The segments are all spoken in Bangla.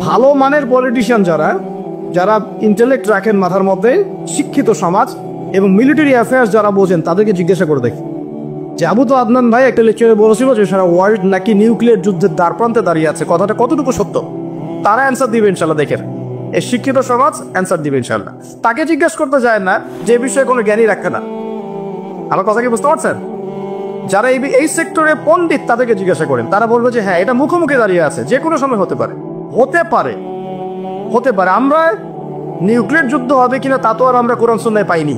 ভালো মানের পলিটিশিয়ান যারা যারা ইন্টেলেক্ট রাখেন মাথার মধ্যে, শিক্ষিত সমাজ এবং মিলিটারি অ্যাফেয়ার্স যারা বোঝেন, তাদেরকে জিজ্ঞাসা করে দেখি যে আবু তো আদনান ভাই একটা লেকচারে বলেছিল যে সারা ওয়ার্ল্ড নাকি নিউক্লিয়ার যুদ্ধের দ্বারপ্রান্তে দাঁড়িয়ে আছে, কথাটা কতটুকু সত্য? তারা অ্যান্সার দিবে ইনশাল্লাহ। দেখেন, এই শিক্ষিত সমাজ অ্যান্সার দিবে ইনশাল্লাহ। তাকে জিজ্ঞাসা করতে যায় না যে বিষয়ে কোনো জ্ঞানই রাখে না। আমার কথা কি বুঝতে পারছেন? যারা এই সেক্টরে পণ্ডিত তাদেরকে জিজ্ঞাসা করেন, তারা বলবে যে হ্যাঁ, এটা মুখোমুখি দাঁড়িয়ে আছে, যে কোনো সময় হতে পারে, হতে পারে। আমরা নিউক্লিয়ার যুদ্ধ হবে কিনা তা তো আর আমরা কোরআন সুন্নাহয় পাইনি।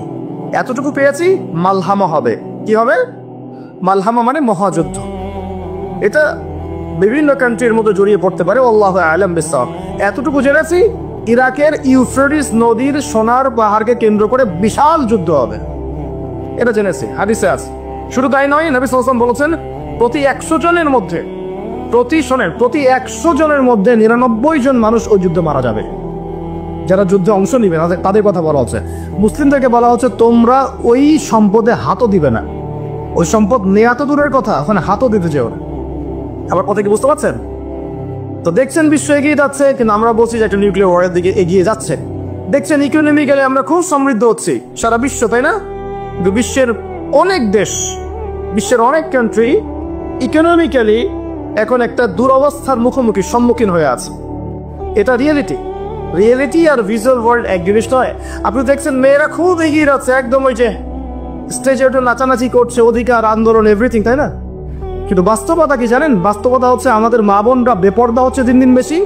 এতটুকু পেয়েছি, মালহামা হবে। কি হবে? মালহামা মানে মহাযুদ্ধ। এটা বিভিন্ন কান্ট্রির মধ্যে জড়িয়ে পড়তে পারে, আল্লাহু আ'লাম বিসসাওয়াব। এতটুকু জেনেছি, ইরাকের ইউফ্রেটিস নদীর সোনার পাহাড়কে কেন্দ্র করে বিশাল যুদ্ধ হবে, এটা জেনেছি, হাদিসে আছে। শুধু তাই নয়, নবী সাল্লাল্লাহু আলাইহি ওয়াসাল্লাম বলেছেন প্রতি 100 জনের মধ্যে 99 জন মানুষ ওই যুদ্ধে মারা যাবে। যারা যুদ্ধে অংশ নিবে তাদের কথা বলা হচ্ছে। মুসলিমদেরকে বলা হচ্ছে তোমরা ওই সম্পদে হাতও দিবে না। ওই সম্পদ নেওয়া তো দূরের কথা, ওখানে হাতও দিতে যেও না। আমার কথা কি বুঝতে পারছেন? তো দেখছেন বিশ্ব এগিয়ে যাচ্ছে, কিন্তু আমরা বলছি যে একটা নিউক্লিয়ার ওয়ারের দিকে এগিয়ে যাচ্ছে। দেখছেন ইকোনমিক্যালি আমরা খুব সমৃদ্ধ হচ্ছি, সারা বিশ্ব, তাই না? কিন্তু বিশ্বের অনেক দেশ, বিশ্বের অনেক কান্ট্রি ইকোনমিক্যালি এখন একটা দুরবস্থার সম্মুখীন হয়ে আছে। এটা রিয়েলিটি আর ভিজুয়াল ওয়ার্ল্ড এক জিনিস নয়। আপনি দেখছেন মেয়েরা খুব এগিয়ে যাচ্ছে, একদম ওই যে স্টেজে ওটা নাচানাচি করছে, অধিকার আন্দোলন এভরিথিং, তাই না? কিন্তু বাস্তবতা কি জানেন? বাস্তবতা হচ্ছে আমাদের মা বোনরা বেপর্দা হচ্ছে দিন দিন বেশি,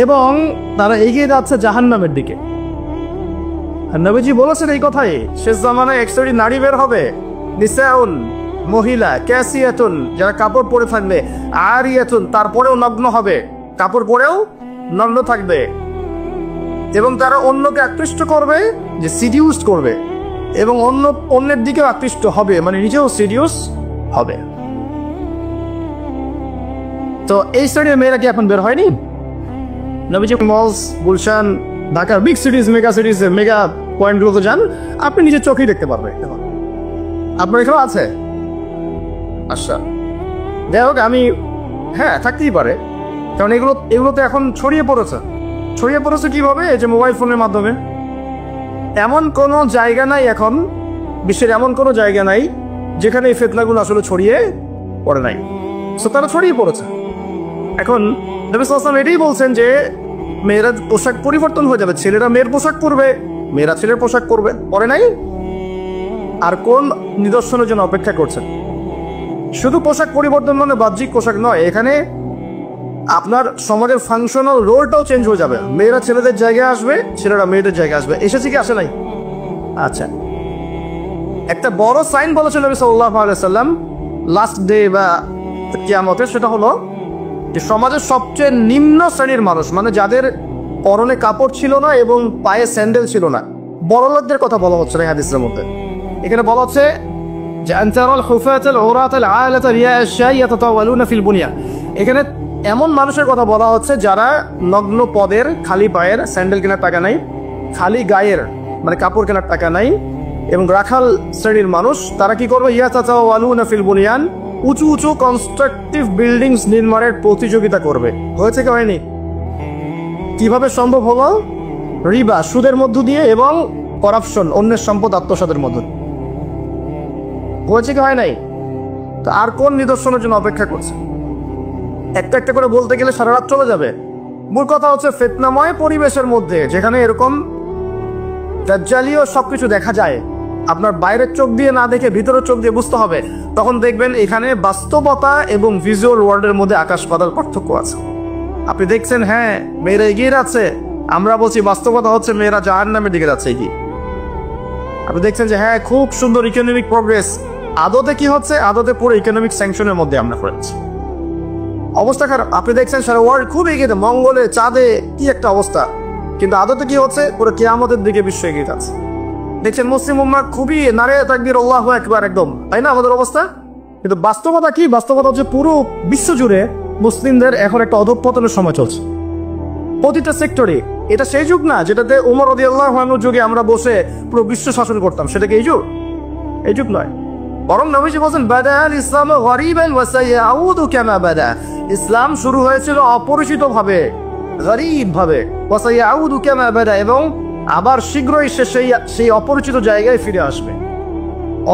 এবং তারা এগিয়ে যাচ্ছে জাহান্নামের দিকে। আর নবীজি বলেছেন এই কথাই, শেষ জামানায় এক শ্রেণীর নারী বের হবে, নিসাউন, মহিলা, ক্যাসিয়াতুন, যারা কাপড় পরে থাকবে, আরিয়াতুন, তারপরেও নগ্ন হবে, কাপড় পরেও নগ্ন থাকবে, এবং তারা অন্যকে আকৃষ্ট করবে, যে সিডিউস করবে, এবং অন্যের দিকেও আকৃষ্ট হবে, মানে নিজেও সিডিউস হবে। তো এই শ্রেণীর মেয়েরা কি এখন বের হয়নি? নবীজি মলস, গুলশান, ঢাকার big cities, mega cities, mega পয়েন্টগুলোতে যান, আপনি নিজের চোখেই দেখতে পারবেন। আপনার এখানে আছে? আচ্ছা, যাই হোক, হ্যাঁ, থাকতেই পারে, কারণ এগুলোতে এখন ছড়িয়ে পড়েছে কিভাবে? এই যে মোবাইল ফোনের মাধ্যমে। এমন কোনো জায়গা নাই এখন, বিশ্বের এমন কোনো জায়গা নাই যেখানে এই ফিতনাগুলো আসলে ছড়িয়ে পড়ে নাই। সো তারা ছড়িয়ে পড়েছে। এখন নবী সাল্লাল্লাহু আলাইহি ওয়াসাল্লাম এটাই বলছেন যে মেয়েরা পোশাক পরিবর্তন হয়ে যাবে, ছেলেরা মেয়ের পোশাক পরবে, মেয়েরা ছেলের পোশাক পরবে, পরে নাই। আর কোন নিদর্শনের জন্য অপেক্ষা করছেন? শুধু পোশাক পরিবর্তন মানে বাহ্যিক পোশাক নয়, এখানে আপনার সমাজের ফাংশনাল রোলটাও চেঞ্জ হয়ে যাবে। মেয়েরা ছেলেদের জায়গায় আসবে, ছেলেরা মেয়েদের জায়গায় আসবে। এসেছে কি আসে নাই? আচ্ছা, একটা বড় সাইন বলেছেন নবী সাল্লাল্লাহু আলাইহি ওয়াসাল্লাম লাস্ট ডে বা কিয়ামতের, সেটা হলো যে সমাজের সবচেয়ে নিম্ন শ্রেণীর মানুষ, মানে যাদের পরনে কাপড় ছিল না এবং পায়ে স্যান্ডেল ছিল না, বড়লোকদের কথা বলা হচ্ছে না হাদিসের মধ্যে। এখানে বলা হচ্ছে যে আনতারাল হুফাতাল উরাতাল আলাতা রিয়াআশ ইয়াতাতাওয়ালুনা ফিল বুনিয়া। এখানে এমন মানুষের কথা বলা হচ্ছে যারা নগ্ন পদের, খালি পায়ের, স্যান্ডেল কেনার টাকা নাই, খালি গায়ের মানে কাপড় কেনার টাকা নাই, এবং রাখাল শ্রেণীর মানুষ, তারা কি করবে? ইয়াতাতাওয়ালুনা ফিল বুনিয়ান, উঁচু উঁচু কনস্ট্রাকটিভ বিল্ডিংস নির্মাণের প্রতিযোগিতা করবে। হয়েছে কি হয়নি? কিভাবে সম্ভব হলো? রিবা, সুদের মধ্য দিয়ে, এবং করাপশন, অন্যের সম্পদ আত্মসাতের মধ্য দিয়ে। হয়েছে কি হয় নাই? তো আর কোন নিদর্শনের জন্য অপেক্ষা করছে? একটা একটা করে বলতে গেলে সারা রাত চলে যাবে। মূল কথা হচ্ছে ফিতনাময় পরিবেশের মধ্যে, যেখানে এরকম দাজ্জালীয় সবকিছু দেখা যায়, আপনার বাইরের চোখ দিয়ে না দেখে ভিতরের চোখ দিয়ে বুঝতে হবে, তখন দেখবেন এখানে বাস্তবতা এবং ভিজুয়াল ওয়ার্ল্ডের মধ্যে আকাশ পাতাল পার্থক্য আছে। আপনি দেখছেন হ্যাঁ মেয়েরা এগিয়ে যাচ্ছে, আমরা বলছি বাস্তবতা হচ্ছে মেয়েরা জাহান্নামের দিকে যাচ্ছে এগিয়ে। আপনি দেখছেন যে হ্যাঁ খুব সুন্দর ইকোনমিক প্রোগ্রেস, আদতে কি হচ্ছে? আদতে পুরো ইকোনমিক স্যাংশনের মধ্যে আমরা পড়েছি, অবস্থা খারাপ। আপনি দেখছেন সারা ওয়ার্ল্ড খুব এগিয়ে, মঙ্গলে, চাঁদে, কি একটা অবস্থা, কিন্তু আদতে কি হচ্ছে? পুরো কিয়ামতের দিকে বিশ্ব এগিয়ে যাচ্ছে। দেখছেন মুসলিম উম্মাহ খুবই নারে তাকবীর, আল্লাহু আকবার, একদম, তাই না আমাদের অবস্থা? কিন্তু বাস্তবতা কি? বাস্তবতা হচ্ছে পুরো বিশ্ব জুড়ে মুসলিমদের এখন একটা অধঃপতনের সময় চলছে প্রতিটা সেক্টরে। এটা সেই যুগ না যেটাতে ওমর রাদিয়াল্লাহু আনহুর যুগে আমরা বসে পুরো বিশ্ব শাসন করতাম, সেটা কি এই যুগ নয়। বরং নবীজি বলেন বাদাল ইসলাম গরিবান ওয়া সায়াউদু কামা বাদা। ইসলাম শুরু হয়েছিল অপরিচিত ভাবে, গরীব ভাবে, ওয়াসায়াউদু কামা বাদা, এবং আবার শীঘ্রই সে সেই অপরিচিত জায়গায় ফিরে আসবে।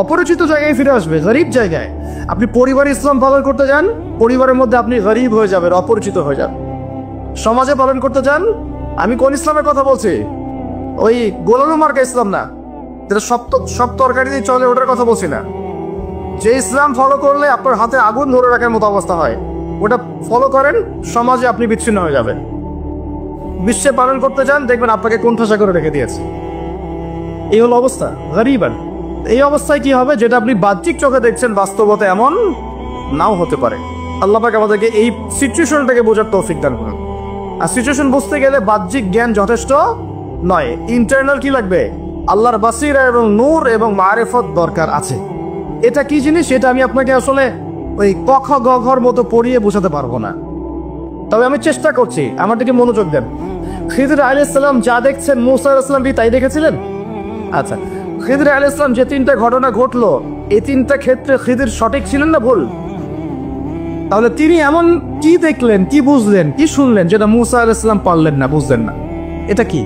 অপরিচিত জায়গায় ফিরে আসবে, গরীব জায়গায়। আপনি পরিবারে ইসলাম পালন করতে যান, পরিবারের মধ্যে আপনি গরীব হয়ে যাবেন, অপরিচিত হয়ে যাবেন। সমাজে পালন করতে যান, আমি কোন ইসলামের কথা বলছি? ওই গোলানো মার্কা ইসলাম না, যেটা সব তরকারি দিয়ে চলে, ওটার কথা বলছি না। যে ইসলাম ফলো করলে আপনার হাতে আগুন ধরে রাখার মতো অবস্থা হয়, ওটা ফলো করেন, সমাজে আপনি বিচ্ছিন্ন হয়ে যাবেন। বিশ্বে পালন করতে যান, দেখবেন আপনাকে কোণঠাসা করে রেখে দিয়েছে। এই হলো অবস্থা, গরীবান। এই অবস্থায় কি হবে? যেটা আপনি বাহ্যিক চোখে দেখছেন, বাস্তবতা এমন নাও হতে পারে। আল্লাহ পাক আমাদেরকে এই সিচুয়েশনটাকে বোঝার তৌফিক দান করুন। আর সিচুয়েশন বুঝতে গেলে বাহ্যিক জ্ঞান যথেষ্ট নয়, ইন্টারনাল কি লাগবে? আল্লাহর বাসিরা এবং নূর এবং মারিফত দরকার আছে। এটা কি জিনিস, এটা আমি আপনাকে আসলে ওই ক খ গ ঘর মতো পড়িয়ে বোঝাতে পারবো না, তবে আমি চেষ্টা করছি। আমার দিকে মনোযোগ দেন। খিদর আলাইহিস সালাম যা দেখছেন, মূসা আলাইহিস সালাম কি তাই দেখেছিলেন? আচ্ছা, খিদর আলাইহিস সালাম যে তিনটা ঘটনা ঘটলো, এই তিনটা ক্ষেত্রে খিদর সঠিক ছিলেন না ভুল? তাহলে তিনি এমন কি দেখলেন, কি বুঝলেন, কি শুনলেন যেটা মূসা আলাইহিস সালাম পারলেন না, বুঝলেন না? এটা কি?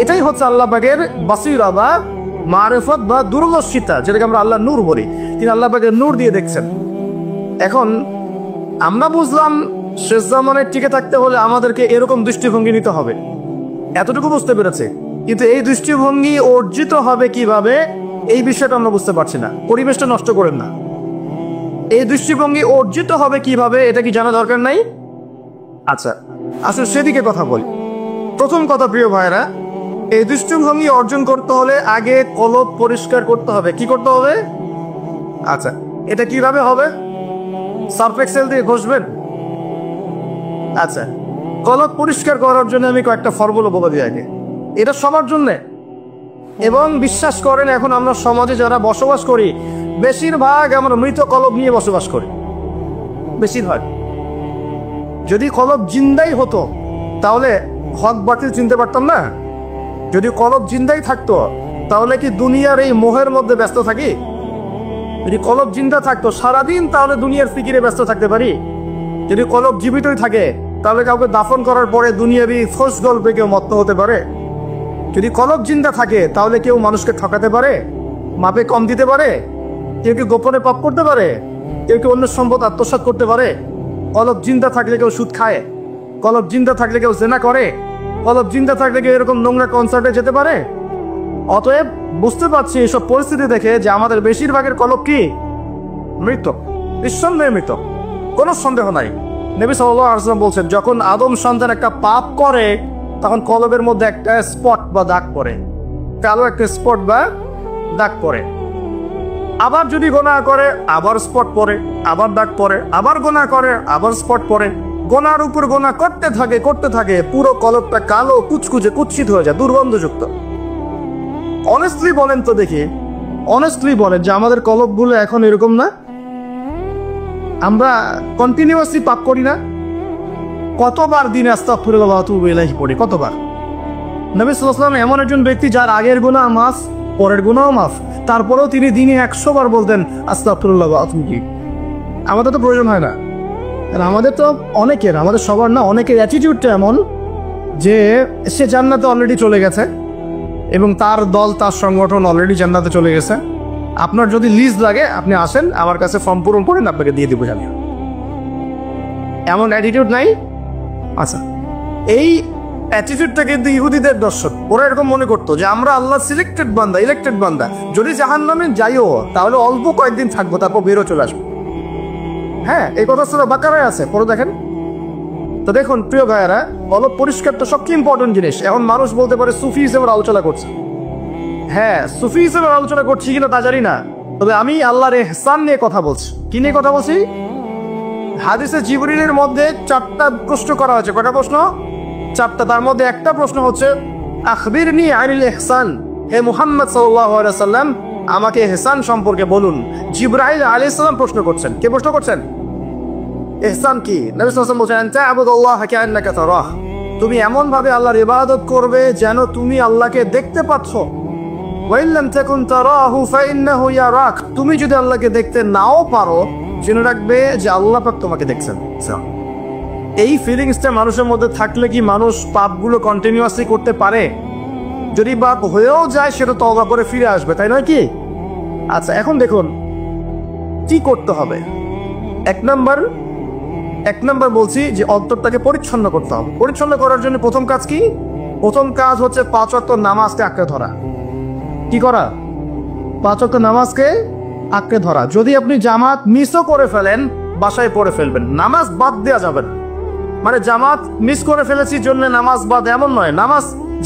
এটাই হচ্ছে আল্লাহ পাকের বাসিরা বা মারিফত বা দূরদর্শিতা, যেটাকে আমরা আল্লাহ নূর বলি। তিনি আল্লাহ পাকের নূর দিয়ে দেখছেন। এখন আমরা বুঝলাম শেষ জামানে টিকে থাকতে হলে আমাদেরকে এরকম দৃষ্টিভঙ্গি নিতে হবে, এতটুকু বুঝতে পেরেছে। কিন্তু এই দৃষ্টিভঙ্গি অর্জিত হবে কিভাবে, এই বিষয়টা আমরা বুঝতে পারছি না। পরিবেশটা নষ্ট করেন না। এই দৃষ্টিভঙ্গি অর্জিত হবে কিভাবে, এটা কি জানা দরকার নাই? আচ্ছা, আসলে সেদিকে কথা বলি। প্রথম কথা প্রিয় ভাইরা, এই দৃষ্টিভঙ্গি অর্জন করতে হলে আগে কলব পরিষ্কার করতে হবে। কি করতে হবে? আচ্ছা, এটা কিভাবে হবে? সার্ফ এক্সেল দিয়ে ঘষবেন? আচ্ছা, কলব পরিষ্কার করার জন্য আমি কয়েকটা ফর্মুলা বলে দিই আগে। এটা সবার জন্যে। এবং বিশ্বাস করেন, এখন আমরা সমাজে যারা বসবাস করি, বেশিরভাগ আমরা মৃত কলব নিয়ে বসবাস করি, বেশিরভাগ। যদি কলব জিন্দাই হতো তাহলে হক বাতিল চিনতে পারতাম না। যদি কলব জিন্দাই থাকতো তাহলে কি দুনিয়ার এই মোহের মধ্যে ব্যস্ত থাকি? যদি কলব জিন্দা থাকতো সারাদিন, তাহলে দুনিয়ার ফিকিরে ব্যস্ত থাকতে পারি। যদি কলব জীবিতই থাকে তাহলে কাউকে দাফন করার পরে দুনিয়াবি ফোর্স গল্পে কেউ মত্ত হতে পারে? যদি কলব জিন্দা থাকে তাহলে কেউ মানুষকে ঠকাতে পারে, মাপে কম দিতে পারে, কেউ কি গোপনে পাপ করতে পারে, কেউ কি অন্য সম্পদ আত্মসাৎ করতে পারে? কলব জিন্দা থাকলে কেউ সুদ খায়? কলব জিন্দা থাকলে কেউ জেনা করে? কলব জিন্দা থাকলে কেউ এরকম নোংরা কনসার্টে যেতে পারে? অতএব বুঝতে পারছি এসব পরিস্থিতি দেখে যে আমাদের বেশিরভাগের কলব কি? মৃত, নিঃসন্দেহে মৃত, কোনো সন্দেহ নাই। নবী সাল্লাল্লাহু আলাইহি ওয়াসাল্লাম বলছেন, যখন আদম সন্তান একটা পাপ করে তখন কলবের মধ্যে একটা স্পট বা দাগ পড়ে, কালো একটা স্পট বা দাগ পড়ে। আবার যদি গুনাহ করে আবার স্পট পড়ে, আবার দাগ পড়ে, আবার গুনাহ করে আবার স্পট পড়ে। গোনার উপর গোনা করতে থাকে, পুরো কলবটা কালো কুচকুচে কুৎসিত হয়ে যায়, দুর্গন্ধযুক্ত। অনেস্টলি বলেন তো দেখি, অনেস্টলি বলেন যে আমাদের কলবগুলো এখন এরকম না? আমরা কন্টিনিউয়াসলি পাপ করি না? কতবার দিনে আস্তাগফিরুল্লাহ ওয়া আতুবু ইলাইহি পড়ি, কতবার? নবী সাল্লাল্লাহু আলাইহি ওয়াসাল্লাম এমন একজন ব্যক্তি যার আগের গুনাহ মাফ, পরের গুনাহও মাফ, তারপরেও তিনি দিনে 100 বার বলতেন আস্তাগফিরুল্লাহ ওয়া আতুবু ইলাইহি। আমাদের তো প্রয়োজন হয় না। আর আমাদের তো অনেকের, আমাদের সবার না, অনেকের অ্যাটিটিউডটা এমন যে সে জান্নাতে অলরেডি চলে গেছে এবং তার দল, তার সংগঠন অলরেডি জান্নাতে চলে গেছে। আপনার যদি লিস্ট লাগে আপনি আসেন, আমার কাছে ফর্ম পূরণ করেন, আপনাকে দিয়ে দিব জানি। এমন অ্যাটিটিউড নাই? আচ্ছা, এই অ্যাটিটিউডটা কিন্তু ইহুদিদের দর্শন। ওরা এরকম মনে করতো যে আমরা আল্লাহ সিলেক্টেড বান্দা, ইলেক্টেড বান্দা, যদি জাহান্নামে যাইও তাহলে অল্প কয়েকদিন থাকবো, তারপর বেরো চলে আসবো। হ্যাঁ, এই কথা সূরা বাকারায় আছে, পড়ে দেখেন তো। দেখুন প্রিয় ভাইয়েরা, কলব পরিষ্কারটা সবচেয়ে ইম্পর্টেন্ট জিনিস। এখন মানুষ বলতে পারে সুফি হিসেবে আলোচনা করছে। হ্যাঁ, সুফি হিসেবে আলোচনা করছি কিনা তা জানি না, তবে আমি আল্লাহর ইহসান নিয়ে কথা বলছি। কি নিয়ে কথা বলছি? হাদিসে জিবরিলের মধ্যে 4টা প্রশ্ন করা হয়েছে। কয়টা প্রশ্ন? 4টা। তার মধ্যে একটা প্রশ্ন হচ্ছে আখবিরনি আনিল ইহসান, হে মুহাম্মদ সাল্লাল্লাহু আলাইহি ওয়াসাল্লাম আমাকে ইহসান সম্পর্কে বলুন। জিবরাইল আলাইহিস সালাম প্রশ্ন করছেন। কে প্রশ্ন করছেন? ইহসান কি? নবী সাল্লাল্লাহু আলাইহি ওয়াসাল্লাম বলেন তা'বুদুল্লাহ কাআন্নাকা তারাহ, তুমি এমন ভাবে আল্লাহর ইবাদত করবে যেন তুমি আল্লাহকে দেখতে পাচ্ছ। ওয়া ইল্লাম তাকুন তারাহু ফাইন্নাহু ইয়ারাক, তুমি যদি আল্লাহকে দেখতে নাও পারো জেনে রাখবে যে আল্লাহ পাক তোমাকে দেখছেন। এই ফিলিংসটা মানুষের মধ্যে থাকলে কি মানুষ পাপগুলো কন্টিনিউয়াসলি করতে পারে? যদি পাপ হয়েও যায় সেটা তওবা করে ফিরে আসবে, তাই নয় কি? আচ্ছা, এখন দেখুন কি করতে হবে। এক নাম্বার বলছি যে অন্তরটাকে পরিচ্ছন্ন করতে হবে। পরিচ্ছন্ন করার জন্য প্রথম কাজ কি? প্রথম কাজ হচ্ছে 5 ওয়াক্ত নামাজকে আঁকড়ে ধরা। কি করা? 5 ওয়াক্ত নামাজকে আঁকড়ে ধরা। যদি আপনি জামাত মিসও করে ফেলেন, বাসায় পড়ে ফেলবেন, নামাজ বাদ দেওয়া যাবে না। মানে জামাত মিস করে ফেলেছি জন্য নামাজ বাদ, এমন নয়।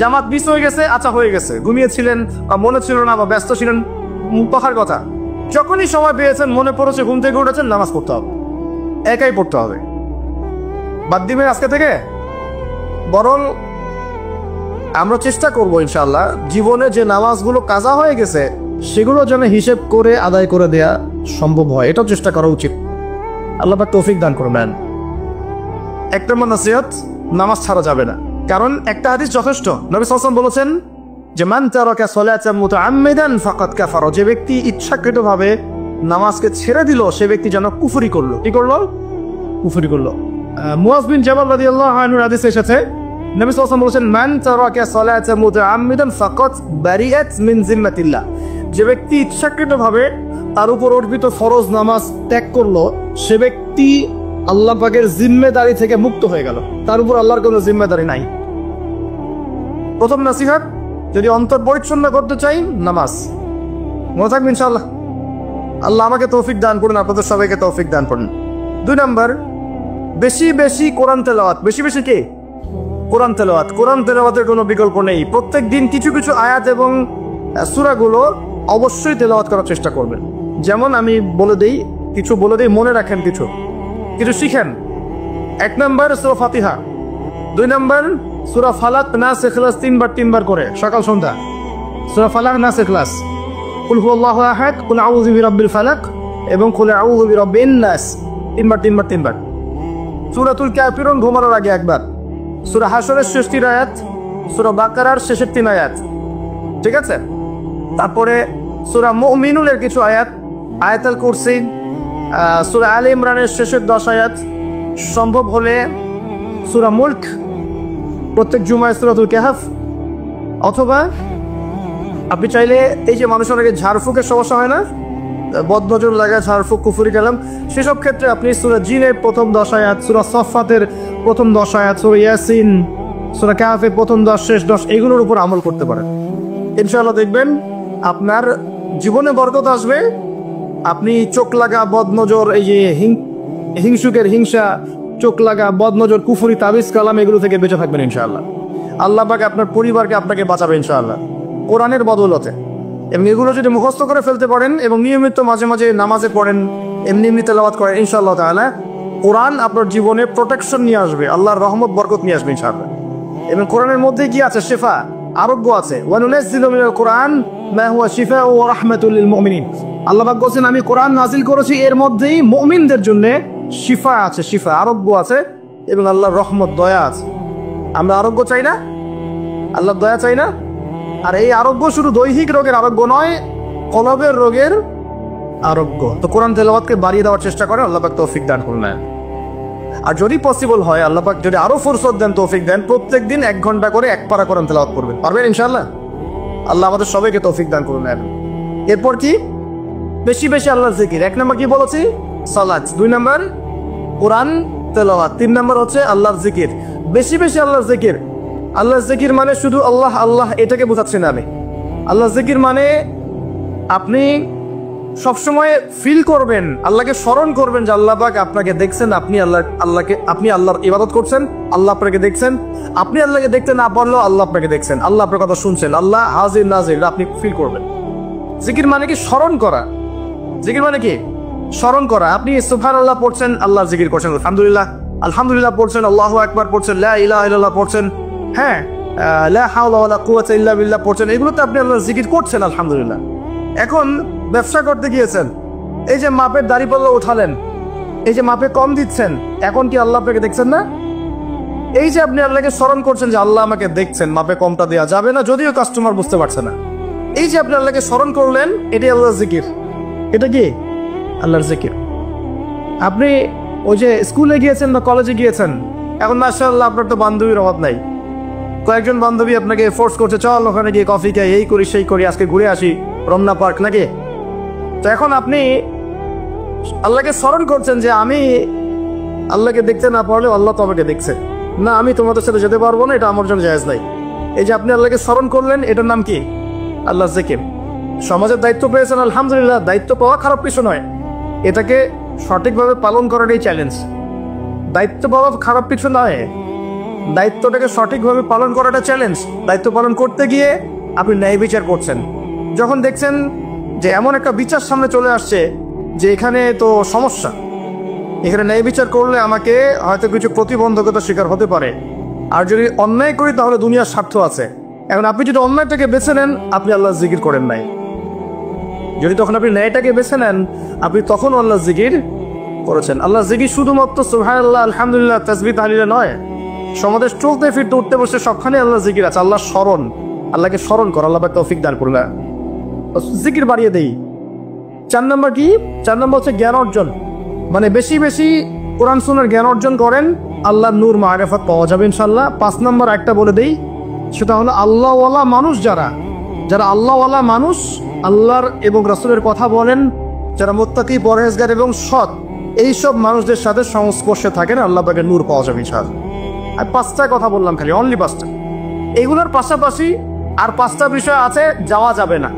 জামাত মিস হয়ে গেছে, আচ্ছা হয়ে গেছে, ঘুমিয়েছিলেন বা মনে ছিল না বা ব্যস্ত ছিলেন, পাখার কথা। যখনই সময় পেয়েছেন, মনে পড়েছে, ঘুম থেকে উঠেছেন, নামাজ পড়তে হবে, একাই পড়তে হবে, বাদ দিবেন আজকে থেকে। বরং আমরা চেষ্টা করবো ইনশাআল্লাহ জীবনে যে নামাজগুলো কাজা হয়ে গেছে সেগুলো যেন হিসেব করে আদায় করে দেয়া সম্ভব হয়, এটাও চেষ্টা করা উচিত। আল্লাহ পাক তৌফিক দান করবেন। এক নম্বর নসিহত, নামাজ ছাড়া যাবে না। কারণ একটা হাদিস যথেষ্ট। নবী সাল্লাল্লাহু আলাইহি ওয়াসাল্লাম বলেছেন যে মান তারাকা সালাতান মুতাআম্মিদান ফাকাদ কাফারা, যে ব্যক্তি ইচ্ছাকৃতভাবে নামাজকে ছেড়ে দিল সে ব্যক্তি যেন কুফরি করলো। কি করলো? কুফরি করলো। মুআয বিন জাবাল রাদিয়াল্লাহু আনহুর হাদিসে এসেছে নবী সাল্লাল্লাহু আলাইহি ওয়াসাল্লাম বলেছেন মান তারাকা সালাতান মুতাআম্মিদান ফাকাদ বারিআত মিন জিম্মাতিল্লাহ, যে ব্যক্তি ইচ্ছাকৃতভাবে তার উপর অর্পিত ফরজ নামাজ ত্যাগ করলো সে ব্যক্তি আল্লাহ পাকের জিম্মেদারি থেকে মুক্ত হয়ে গেল, তার উপর আল্লাহর কোনো জিম্মেদারি নাই। প্রথম নসিহত, যদি অন্তর পরিচ্ছন্ন করতে চাই নামাজ। মনে থাকবে ইনশাআল্লাহ। আল্লাহ আমাকে তৌফিক দান করুন, আপনাদের সবাইকে তৌফিক দান করুন। 2 নম্বর, বেশি বেশি কোরআন তেলাওয়াত। বেশি বেশি কি? কোরআন তেলাওয়াত। কোরআন তেলাওয়াতের কোনো বিকল্প নেই। প্রত্যেক দিন কিছু কিছু আয়াত এবং সূরাগুলো অবশ্যই তেলাওয়াত করার চেষ্টা করবেন। যেমন আমি বলে দেই, মনে রাখেন, কিছু শিখেন। 1 নম্বর সূরা ফাতিহা, 2 নম্বর সূরা ফালাক, নাস, ইখলাস 3 বার করে সকাল সন্ধ্যা। সূরা ফালাক, নাস, ইখলাস, কুল হুয়াল্লাহু আহাদ, কুল আউযু বিরাব্বিল ফালাক এবং কুল আউযু বিরাব্বিন নাস 3 বার। সূরাতুল কাফিরুন ঘুমানোর আগে 1 বার। সূরা হাশরের শেষ 3 আয়াত, সূরা বাকারার শেষের 3 আয়াত, ঠিক আছে? তারপরে সূরা মুমিনুনের কিছু আয়াত, আয়াতুল কুরসি, সূরা আলে ইমরানের শেষের 10 আয়াত, সম্ভব হলে সূরা মুলক, প্রত্যেক জুমায় সূরাতুল কাহফ। অথবা আপনি চাইলে এই যে মানুষের অনেকে ঝাড়ফুঁকের সমস্যা হয় না, বদনজর লাগায় ঝাড়ফুঁক, কুফরি কালাম, সেসব ক্ষেত্রে আপনি সূরা জিনের প্রথম 10 আয়াত, সূরা সফফাতের প্রথম 10 আয়াত, সূরা ইয়াসিন, সূরা কাহফের প্রথম 10 শেষ 10, এগুলোর উপর আমল করতে পারেন। ইনশাআল্লাহ দেখবেন আপনার জীবনে বরকত আসবে। আপনি চোখ লাগা বদনজর, এই যে হিংসুকের হিংসা, চোখ লাগা বদনজর, কুফরি, তাবিজ কালাম, এগুলো থেকে বেঁচে থাকবেন ইনশাআল্লাহ। আল্লাহ পাক আপনার পরিবারকে আপনাকে বাঁচাবে ইনশাআল্লাহ কোরআনের বদৌলতে। এবং এগুলো যদি মুখস্থ করে ফেলতে পারেন এবং নিয়মিত মাঝে মাঝে নামাজে পড়েন, এমনি তেলাওয়াত করেন, ইনশাআল্লাহ তাআলা কোরআন আপনার জীবনে প্রোটেকশন নিয়ে আসবে, আল্লাহর রহমত বরকত নিয়ে আসবে ইনশাআল্লাহ। এবং কোরআনের মধ্যে কি আছে? শিফা, আরোগ্য আছে। ওয়া নুনাজ্জিলু মিনাল কোরআন মা হুয়া শিফাউ ওয়া রাহমাতুল লিল মুমিনিন। আল্লাহ পাক বলেন আমি কোরআন নাজিল করেছি, এর মধ্যেই মুমিনদের জন্য শিফা আছে, শিফা, আরোগ্য আছে এবং আল্লাহর রহমত, দয়া আছে। আমরা আরোগ্য চাই না? আল্লাহর দয়া চাই না? আর এই আরোগ্য শুধু দৈহিক রোগের আরোগ্য নয়, কলবের রোগের আরোগ্য। তো কোরআন তেলাওয়াতকে বাড়িয়ে দেওয়ার চেষ্টা করেন, আল্লাহ পাক তৌফিক দান করুন। আর যদি পসিবল হয়, আল্লাহ পাক যদি আরো ফুরসত দেন, তৌফিক দেন, প্রত্যেক দিন 1 ঘন্টা করে 1 পারা কোরআন তেলাওয়াত করবেন। পারবেন ইনশাআল্লাহ? আল্লাহ আমাদের সবাইকে তৌফিক দান করুন। এরপর কি? বেশি বেশি আল্লাহর জিকির। 1 নম্বর কি বলেছি? সালাত। 2 নম্বর কোরআন তেলাওয়াত। 3 নম্বর হচ্ছে আল্লাহর জিকির। বেশি বেশি আল্লাহর জিকির। আল্লাহর জিকির মানে শুধু আল্লাহ আল্লাহ এটাকে বোঝাচ্ছি না আমি। আল্লাহর জিকির মানে আপনি সবসময় ফিল করবেন, আল্লাহকে স্মরণ করবেন যে আল্লাহ পাক আপনাকে দেখছেন, আপনি আল্লাহর ইবাদত করছেন, আল্লাহ আপনাকে দেখছেন। আপনি আল্লাহকে দেখতে না পারলেও আল্লাহ আপনাকে দেখছেন, আল্লাহ আপনার কথা শুনছেন, আল্লাহ হাজির নাজির, আপনি ফিল করবেন। জিকির মানে কি? স্মরণ করা। জিকির মানে কি? স্মরণ করা। আপনি সুবহানাল্লাহ পড়ছেন, আল্লাহর জিকির করছেন, আলহামদুলিল্লাহ পড়ছেন, আল্লাহু আকবার পড়ছেন, লা ইলাহা ইল্লাল্লাহ পড়ছেন, হ্যাঁ, লা হাওলা ওয়ালা কুওয়াতা ইল্লা বিল্লাহ পড়ছেন, এগুলোতে আপনি আল্লাহর জিকির করছেন, আলহামদুলিল্লাহ। এখন ব্যবসা করতে গিয়েছেন, এই যে মাপের দাড়িপাল্লা উঠালেন, এই যে মাপে কম দিচ্ছেন, এখন কি আল্লাহ আপনাকে দেখছেন না? এই যে আপনি আল্লাহকে স্মরণ করছেন যে আল্লাহ আমাকে দেখছেন, মাপে কমটা দেওয়া যাবে না, যদিও কাস্টমার বুঝতে পারছে না। এই যে আপনি আল্লাহকে স্মরণ করলেন, এটাই আল্লাহর জিকির। এটা কি? আল্লাহর জিকির। আপনি ওই যে স্কুলে গিয়েছেন বা কলেজে গিয়েছেন, এখন মাশাআল্লাহ আপনার তো বান্ধবীর অভাব নাই, কয়েকজন বান্ধবী আপনাকে ফোর্স করছে, চল ওখানে গিয়ে কফি খাই, এই করি সেই করি, আজকে ঘুরে আসি রমনা পার্ক নাকি। তো এখন আপনি আল্লাহকে স্মরণ করছেন যে আমি আল্লাহকে দেখতে না পারলে আল্লাহ তো আমাকে দেখছে, না আমি তোমাদের সাথে যেতে পারবো না, এটা আমার জন্য জায়েজ নাই। এই যে আপনি আল্লাহকে স্মরণ করলেন, এটার নাম কি? আল্লাহ জিকির। সমাজের দায়িত্ব পেয়েছেন, আলহামদুলিল্লাহ, দায়িত্ব পাওয়া খারাপ কিছু নয়, এটাকে সঠিকভাবে পালন করাটাই চ্যালেঞ্জ। দায়িত্ব পাওয়া খারাপ কিছু নয়, দায়িত্বটাকে সঠিকভাবে পালন করাটা চ্যালেঞ্জ। দায়িত্ব পালন করতে গিয়ে আপনি ন্যায় বিচার করছেন, যখন দেখছেন যে এমন একটা বিচার সামনে চলে আসছে যে এখানে তো সমস্যা, এখানে ন্যায় বিচার করলে আমাকে হয়তো কিছু প্রতিবন্ধকতার শিকার হতে পারে, আর যদি অন্যায় করি তাহলে দুনিয়ার স্বার্থ আছে। এখন আপনি যদি অন্যায়টাকে বেছে নেন, আপনি আল্লাহ জিকির করেন নাই। যদি তখন আপনি ন্যায়টাকে বেছে নেন, আপনি তখন আল্লাহ জিকির করেছেন। আল্লাহ জিকির শুধুমাত্র সুবহানাল্লাহ, আলহামদুলিল্লাহ, তাসবিহ তাহলিলে নয়, সমাজে চলতে ফিরতে উঠতে বসে সবখানে আল্লাহ জিকির আছে। আল্লাহ স্মরণ, আল্লাহকে স্মরণ কর, আল্লাহ পাক তৌফিক দান করুন, জিকির বাড়িয়ে দেই। 4 নম্বর কি? 4 নম্বর হচ্ছে জ্ঞান অর্জন, মানে বেশি বেশি কোরআন সুন্নাহর জ্ঞান অর্জন করেন, আল্লাহর নূর মারিফাত পাওয়া যাবে ইনশাআল্লাহ। 5 নম্বর একটা বলে দেই, সেটা হলো আল্লাহওয়ালা মানুষ, যারা আল্লাহওয়ালা মানুষ, আল্লাহর এবং রাসূলের কথা বলেন, যারা মুত্তাকি, পরহেজগার এবং সৎ, এইসব মানুষদের সাথে সংস্পর্শে থাকেন, আল্লাহ পাকের নূর পাওয়া যাবে ইনশাআল্লাহ। আর 5টা কথা বললাম, খালি অনলি 5টা। এগুলোর পাশাপাশি আর 5টা বিষয় আছে, যাওয়া যাবে না।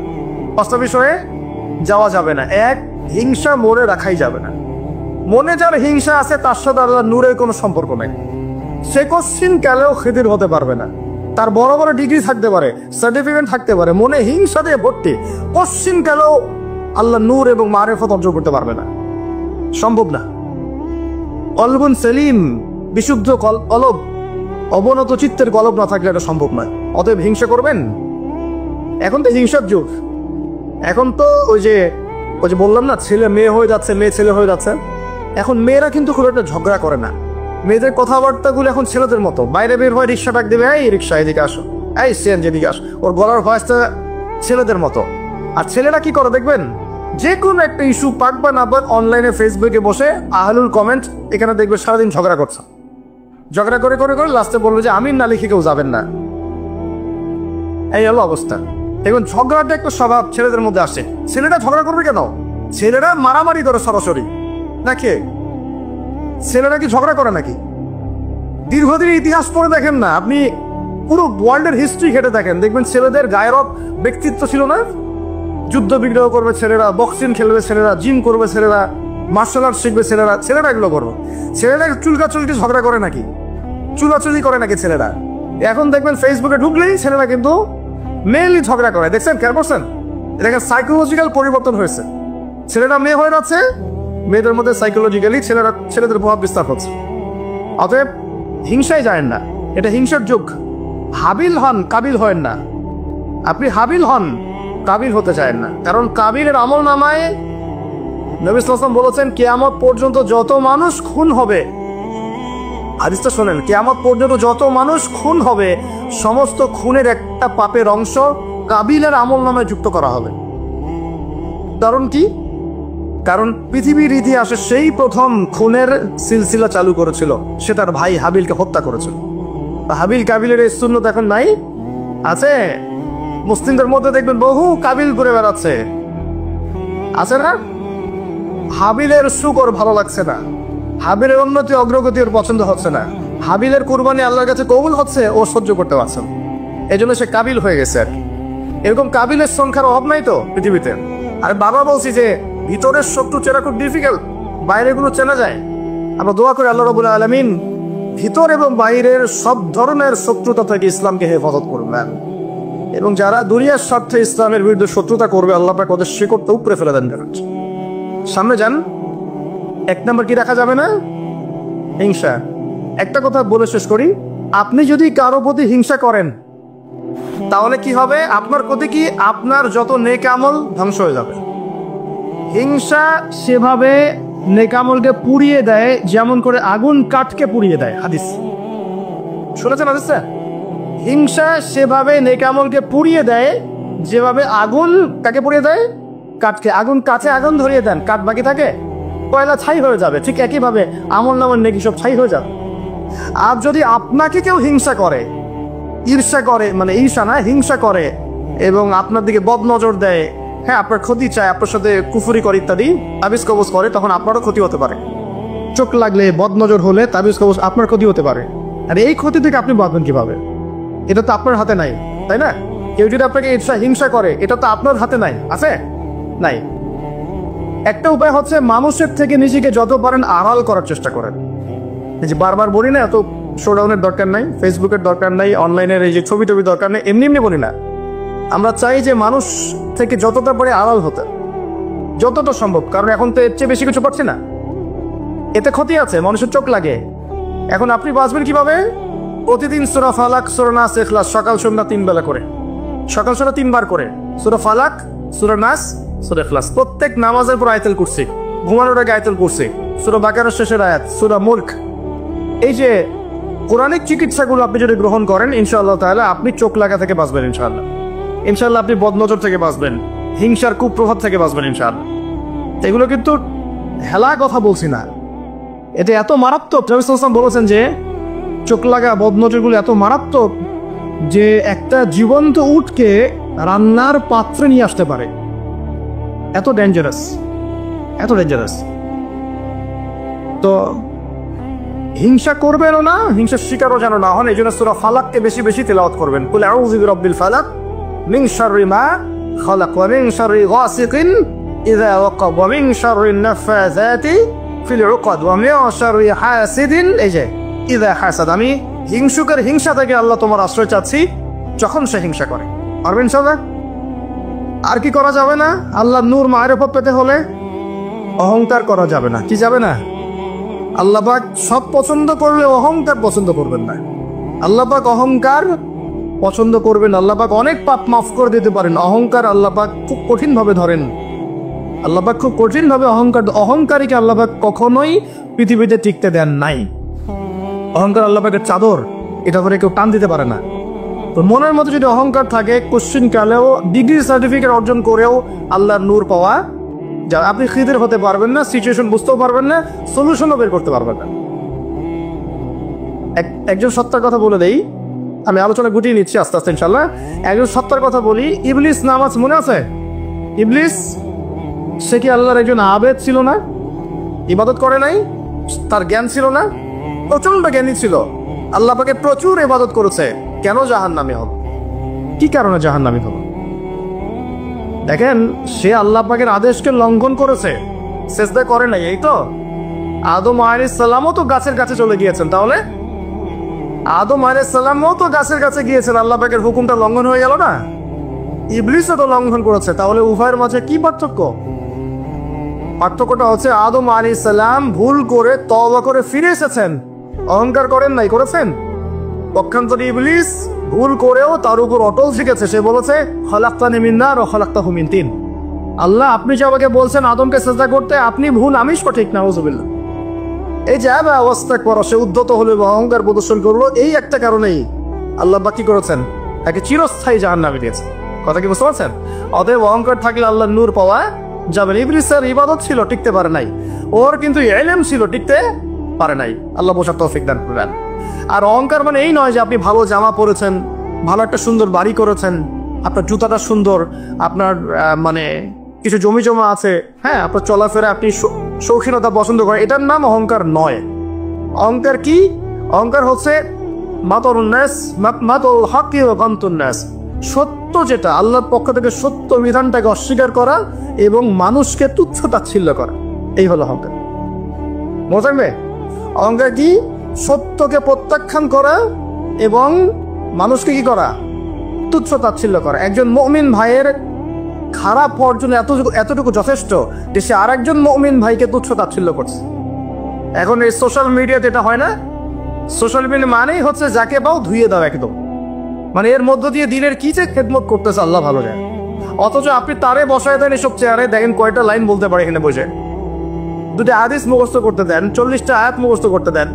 5টা বিষয়ে যাওয়া যাবে না। 1, হিংসা মনে রাখাই যাবে না। মনে যার হিংসা আছে তার সাথে আল্লাহর নূরের কোনো সম্পর্ক নেই। সে কোশ্চিন কালেও খিদির হতে পারবে না, তার বড় বড় ডিগ্রি থাকতে পারে, সার্টিফিকেট থাকতে পারে, মনে হিংসা দিয়ে ভর্তি, কোশ্চিন কালেও আল্লাহ নূর এবং মারিফত অর্জন করতে পারবে না, সম্ভব না। কলবুন সেলিম, বিশুদ্ধ কলব, অবনত চিত্তের কলব না থাকলে এটা সম্ভব নয়। অতএব হিংসা করবেন। এখন তো হিংসার যুগ, এখন তো ওই যে বললাম না, ছেলে মেয়ে হয়ে যাচ্ছে, মেয়ে ছেলে হয়ে যাচ্ছে। এখন মেয়েরা কিন্তু খুব একটা ঝগড়া করে না, মেয়েদের কথাবার্তাগুলো এখন ছেলেদের মতো। বাইরে বের হয়, রিক্সা ডাক দেবে, এই রিক্সা এদিকে আসো, এই সিএনজি এদিকে আসো, ওর গলার ভয়েসটা ছেলেদের মতো। আর ছেলেরা কি করে দেখবেন, যে কোনো একটা ইস্যু পাক বা না পাক, অনলাইনে ফেসবুকে বসে আহলুল কমেন্ট, এখানে দেখবে সারাদিন ঝগড়া করছে, ঝগড়া করে করে করে লাস্টে বলবে যে আমিন না লিখে কেউ যাবেন না। এই হলো অবস্থা। এখন ঝগড়াটা একটা স্বভাব ছেলেদের মধ্যে আসে। ছেলেরা ঝগড়া করবে কেন? ছেলেরা মারামারি করে সরাসরি নাকি? ছেলেরা কি ঝগড়া করে নাকি? দীর্ঘদিনের ইতিহাস পড়ে দেখেন না আপনি, পুরো ওয়ার্ল্ডের হিস্ট্রি ঘেটে দেখেন, দেখবেন ছেলেদের গায়রব ব্যক্তিত্ব ছিল না। যুদ্ধ বিগ্রহ করবে ছেলেরা, বক্সিং খেলবে ছেলেরা, জিম করবে ছেলেরা, মার্শাল আর্ট শিখবে ছেলেরা এগুলো করবে। ছেলেরা চুলকাচুলকি ঝগড়া করে নাকি? চুলাচুলি করে নাকি ছেলেরা? এখন দেখবেন ফেসবুকে ঢুকলেই ছেলেরা কিন্তু মেনলি ঝগড়া করে। দেখছেন, খেয়াল করছেন? দেখেন সাইকোলজিক্যাল পরিবর্তন হয়েছে। ছেলেরা মেয়ে হয়ে যাচ্ছে, মেয়েদের মধ্যে সাইকোলজিক্যালি ছেলেদের প্রভাব বিস্তার হচ্ছে। অতএব হিংসায় যায় না, এটা হিংসার যুগ। হাবিল হন, কাবিল হয় না। আপনি হাবিল হন, কাবিল হতে চায় না। কারণ কাবিলের আমল নামায় নবী সাল্লাল্লাহু আলাইহি ওয়াসাল্লাম বলেছেন, কিয়ামত পর্যন্ত যত মানুষ খুন হবে, হাদিসটা শোনেন, কিয়ামত পর্যন্ত যত মানুষ খুন হবে, সমস্ত খুনের একটা পাপের অংশ কাবিলের আমল নামায় যুক্ত করা হবে। কারণ কি? কারণ পৃথিবীর ইতিহাসে সেই প্রথম খুনের সিলসিলা চালু করেছিল, সে তার ভাই হাবিলকে হত্যা করেছিল। হাবিল কাবিলের এই সুন্নত এখন নাই, আছে? মুসলিমদের মধ্যে দেখবেন বহু কাবিল করে বেড়াচ্ছে, আছে না? হাবিলের সুখ ওর ভালো লাগছে না, হাবিলের উন্নতি অগ্রগতি ওর পছন্দ হচ্ছে না, হাবিলের কুরবানি আল্লাহর কাছে কবুল হচ্ছে, ও সহ্য করতে পারছে না, এই জন্য সে কাবিল হয়ে গেছে। এরকম কাবিলের সংখ্যার অভাব নাই তো পৃথিবীতে। আর বাবা বলছি যে ভিতরের শত্রু চেনা খুব ডিফিকাল্ট, বাইরের গুলো চেনা যায়। আমরা দোয়া করি আল্লাহ রাব্বুল আলামিন ভিতর এবং বাইরের সব ধরনের শত্রুতা থেকে ইসলামকে হেফাজত করবেন, এবং যারা দুনিয়ার স্বার্থে ইসলামের বিরুদ্ধে শত্রুতা করবে, আল্লাহ পাক ওদের শিকড়টা উপরে ফেলে দেন। সামনে যান। 1 নম্বর কি রাখা যাবে না? হিংসা। একটা কথা বলে শেষ করি, আপনি যদি কারো প্রতি হিংসা করেন তাহলে কি হবে? আপনার প্রতি কি আপনার যত নেক আমল ধ্বংস হয়ে যাবে। হিংসা সেভাবে নেক আমলকে পুড়িয়ে দেয় যেমন করে আগুন কাঠকে পুড়িয়ে দেয়। হাদিস শুনেছেন? হাদিসটা, হিংসা সেভাবে নেক আমলকে পুড়িয়ে দেয় যেভাবে আগুন কাকে পুড়িয়ে দেয়? কাঠকে। আগুন কাছে আগুন ধরিয়ে দেন, কাঠ বাকি থাকে? কয়লা ছাই হয়ে যাবে, ঠিক একইভাবে আমল নামার নেকি সব ছাই হয়ে যাবে। আর যদি আপনাকে কেউ হিংসা করে, ঈর্ষা করে, মানে ঈর্ষা না হিংসা করে এবং আপনার দিকে বদ নজর দেয়, হ্যাঁ আপনার ক্ষতি চায়, আপনার সাথে কুফরি করে ইত্যাদি তাবিজ কবজ করে, তখন আপনারও ক্ষতি হতে পারে। চোখ লাগলে বদ নজর হলে তাবিজ কবজ আপনার ক্ষতি হতে পারে। আর এই ক্ষতি থেকে আপনি বাঁচবেন কিভাবে? এটা তো আপনার হাতে নাই, তাই না? কেউ যদি আপনাকে ঈর্ষা হিংসা করে, এটা তো আপনার হাতে নাই, আছে নাই? একটা উপায় হচ্ছে মানুষের থেকে নিজেকে যত পারেন আড়াল করার চেষ্টা করেন। এই যে বারবার বলি না, এত শোডাউনের দরকার নাই, ফেসবুকের দরকার নাই, অনলাইনের এই যে ছবি টবি দরকার নেই, এমনি এমনি বলি না। আমরা চাই যে মানুষ থেকে যতটা পারে আড়াল হতে, যতটা সম্ভব। কারণ এখন তো এর চেয়ে বেশি কিছু পাচ্ছি না, এতে ক্ষতি আছে, মানুষের চোখ লাগে। এখন আপনি বাঁচবেন কিভাবে? প্রতিদিন সূরা ফালাক, সূরা নাস, ইখলাস সকাল সন্ধ্যা 3 বেলা করে, সকাল সন্ধ্যা 3 বার করে সূরা ফালাক, সূরা নাস, সূরা ইখলাস। প্রত্যেক নামাজের পর আয়াতুল কুরসি, ঘুমানোর আগে আয়াতুল কুরসি, সূরা বাকারার শেষের আয়াত, সূরা মুলক। এই যে কোরআনিক চিকিৎসাগুলো আপনি যদি গ্রহণ করেন, ইনশাআল্লাহ তাআলা আপনি চোখ লাগা থেকে বাঁচবেন। ইনশাআল্লাহ ইনশাআল্লাহ আপনি বদনজর থেকে বাঁচবেন, হিংসার কুপ্রভাব থেকে বাঁচবেন ইনশাআল্লাহ। এগুলো কিন্তু হেলা কথা বলছি না, এটা এত মারাত্মক। নবী সাল্লাল্লাহু আলাইহি ওয়াসাল্লাম বলেছেন যে চোখ লাগা বদনজরগুলো এত মারাত্মক যে একটা জীবন্ত উটকে রান্নার পাত্রে নিয়ে আসতে পারে। এত ডেঞ্জারাস, এত ডেঞ্জারাস। তো হিংসা করবেনও না, হিংসার শিকারও যেন না হন। এই জন্য সূরা ফালাককে বেশি বেশি তিলাওয়াত করবেন। কুল আউযু বিরাব্বিল ফালাক মিন শাররি মা খালাক ওয়া মিন শাররি গাসিকিন ইযা ওয়াকাব ওয়া মিন শাররি নাফাযাতি ফিল উকাদ ওয়া মিন শাররি হাসিদিন এই যে ইযা হাসাদ। আমি হিংসুকের হিংসা থেকে আল্লাহ তোমার আশ্রয় চাচ্ছি যখন সে হিংসা করে। পারবেন সবাই? আর কি করা যাবে না? আল্লাহর নূর মারিফত পেতে হলে অহংকার করা যাবে না। কি যাবে না? আল্লাহ পাক সব পছন্দ করলে অহংকার পছন্দ করবেন না। আল্লাহ পাক অহংকার পছন্দ করবেন। আল্লাহ পাক অনেক পাপ মাফ করে দিতে পারেন, অহংকার আল্লাহ পাক খুব কঠিন ভাবে ধরেন। আল্লাহ পাক খুব কঠিন ভাবে অহংকারীকে আল্লাহ পাক কখনোই পৃথিবীতে টিকতে দেন নাই। অহংকার আল্লাহ পাকের চাদর, এটা ধরে কেউ টান দিতে পারে না। তো মনের মধ্যে যদি অহংকার থাকে, কোশ্চিন কালেও ডিগ্রি সার্টিফিকেট অর্জন করেও আল্লাহর নূর পাওয়া যা আপনি খিদের হতে পারবেন না, সিচুয়েশন বুঝতেও পারবেন না, সলিউশনও বের করতে পারবেন না। একজন সত্তার কথা বলে দেই, আমি আলোচনা গুটিয়ে নিচ্ছি আস্তে আস্তে ইনশাল্লাহ। একজন সত্তার কথা বলি, ইবলিস নামাজ মনে আছে? ইবলিস সে কি আল্লাহর একজন আবেদ ছিল না? ইবাদত করে নাই? তার জ্ঞান ছিল না? প্রচন্ড জ্ঞানী ছিল, আল্লাহ পাকে প্রচুর ইবাদত করেছে। কেন জাহান্নামী হল? কি কারণে জাহান্নামী হল? দেখেন, সে আল্লাহ পাকের আদেশকে লঙ্ঘন করেছে, সেজদা করে নাই। এই তো আদম আলাইহিস সালামও তো গাছের কাছে চলে গিয়েছেন। তাহলে আদম আলাইহিস সালামও তো গাছের কাছে গিয়েছেন, আল্লাহ পাকের হুকুমটা লঙ্ঘন হয়ে গেল না? ইবলিসও তো লঙ্ঘন করেছে। তাহলে উভয়ের মাঝে কি পার্থক্য? পার্থক্যটা হচ্ছে আদম আলাইহিস সালাম ভুল করে তওবা করে ফিরে এসেছেন, অহংকার করেন নাই, করেছেন। পক্ষান্তরে ইবলিস ভুল করেও তার উপর অটল শিখেছে। সে বলেছে খলাকতানি মিন নার ওয়া খলাকতাহু মিন তিন। আল্লাহ আপনি যে আমাকে বলছেন আদমকে সিজদা করতে, আপনি ভুল, আমি সঠিক। নাউযুবিল্লাহ। এই যে অবস্থা করা, সে উদ্ধত হলো, অহংকার প্রদর্শন করলো, এই একটা কারণেই আল্লাহ বাকি করেছেন, তাকে চিরস্থায়ী জাহান্নামে দিয়েছেন। কথা কি বুঝতে পারছেন? অতএব অহংকার থাকলে আল্লাহর নূর পাওয়া যাবে না। ইবলিসের ইবাদত ছিল, টিকতে পারে নাই। ওর কিন্তু ইলম ছিল, টিকতে পারে নাই। আল্লাহ বোঝার তৌফিক দান করবেন। আর অহংকার মানে এই নয় যে আপনি ভালো জামা পরেছেন, ভালো একটা সুন্দর বাড়ি করেছেন, আপনার জুতাটা সুন্দর, আপনার মানে কিছু জমি জমা আছে, হ্যাঁ, আপনার চলাফেরা, আপনি শৌখিনতা পছন্দ করেন, এটার নাম অহংকার নয়। অহংকার কি? অহংকার হচ্ছে মাতরুন নাস, মাতুল হকি ওয়া গামতুন নাস। সত্য যেটা আল্লাহর পক্ষ থেকে, সত্য বিধানটাকে অস্বীকার করা এবং মানুষকে তুচ্ছ তাচ্ছিল্য করা, এই হলো অহংকার। বুঝবে? অহংকার কি? সত্যকে প্রত্যাখ্যান করা এবং মানুষকে কি করা? তুচ্ছ তাচ্ছিল্য করা। একজন মুমিন ভাইয়ের খারাপ হওয়ার জন্য এতটুকু যথেষ্ট যে সে আর একজন মুমিন ভাইকে তুচ্ছ তাচ্ছিল্য করছে। এখন এই সোশ্যাল মিডিয়াতে এটা হয় না? সোশ্যাল মিডিয়া মানেই হচ্ছে যাকে পাও ধুয়ে দাও একদম, মানে এর মধ্য দিয়ে দিনের কি যে খেদমত করতেছে আল্লাহ ভালো যায়। অথচ আপনি তারে বসায় দেন এসব চেয়ারে, দেখেন কয়টা লাইন বলতে পারে এখানে বসে। দুটো হাদিস মুখস্থ করতে দেন, 40টা আয়াত মুখস্থ করতে দেন,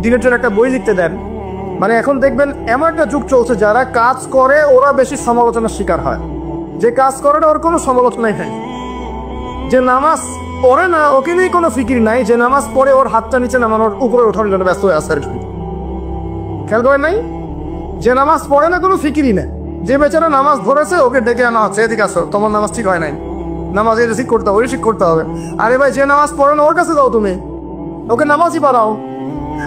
দিনের জন্য একটা বই লিখতে দেন। মানে এখন দেখবেন এমন একটা যুগ চলছে, যারা কাজ করে ওরা বেশি সমালোচনার শিকার হয়। যে কাজ করে না ওর কোনো সমালোচনাই হয়। যে নামাজ পড়ে না ওকে নিয়ে কোনো ফিকির নাই, যে নামাজ পড়ে ওর হাতটা নিচে নামানোর উপরে ওঠানোর জন্য ব্যস্ত হয়ে আছে। খেয়াল করেন নাই? যে নামাজ পড়ে না কোনো ফিকিরই নেই, যে বেচারা নামাজ ধরেছে ওকে ডেকে আনা হচ্ছে, এদিকে আসো, তোমার নামাজ ঠিক হয় নাই, নামাজ এটা ঠিক করতে হবে, ওই ঠিক করতে হবে। আরে ভাই, যে নামাজ পড়ে না ওর কাছে যাও, তুমি ওকে নামাজই বানাও।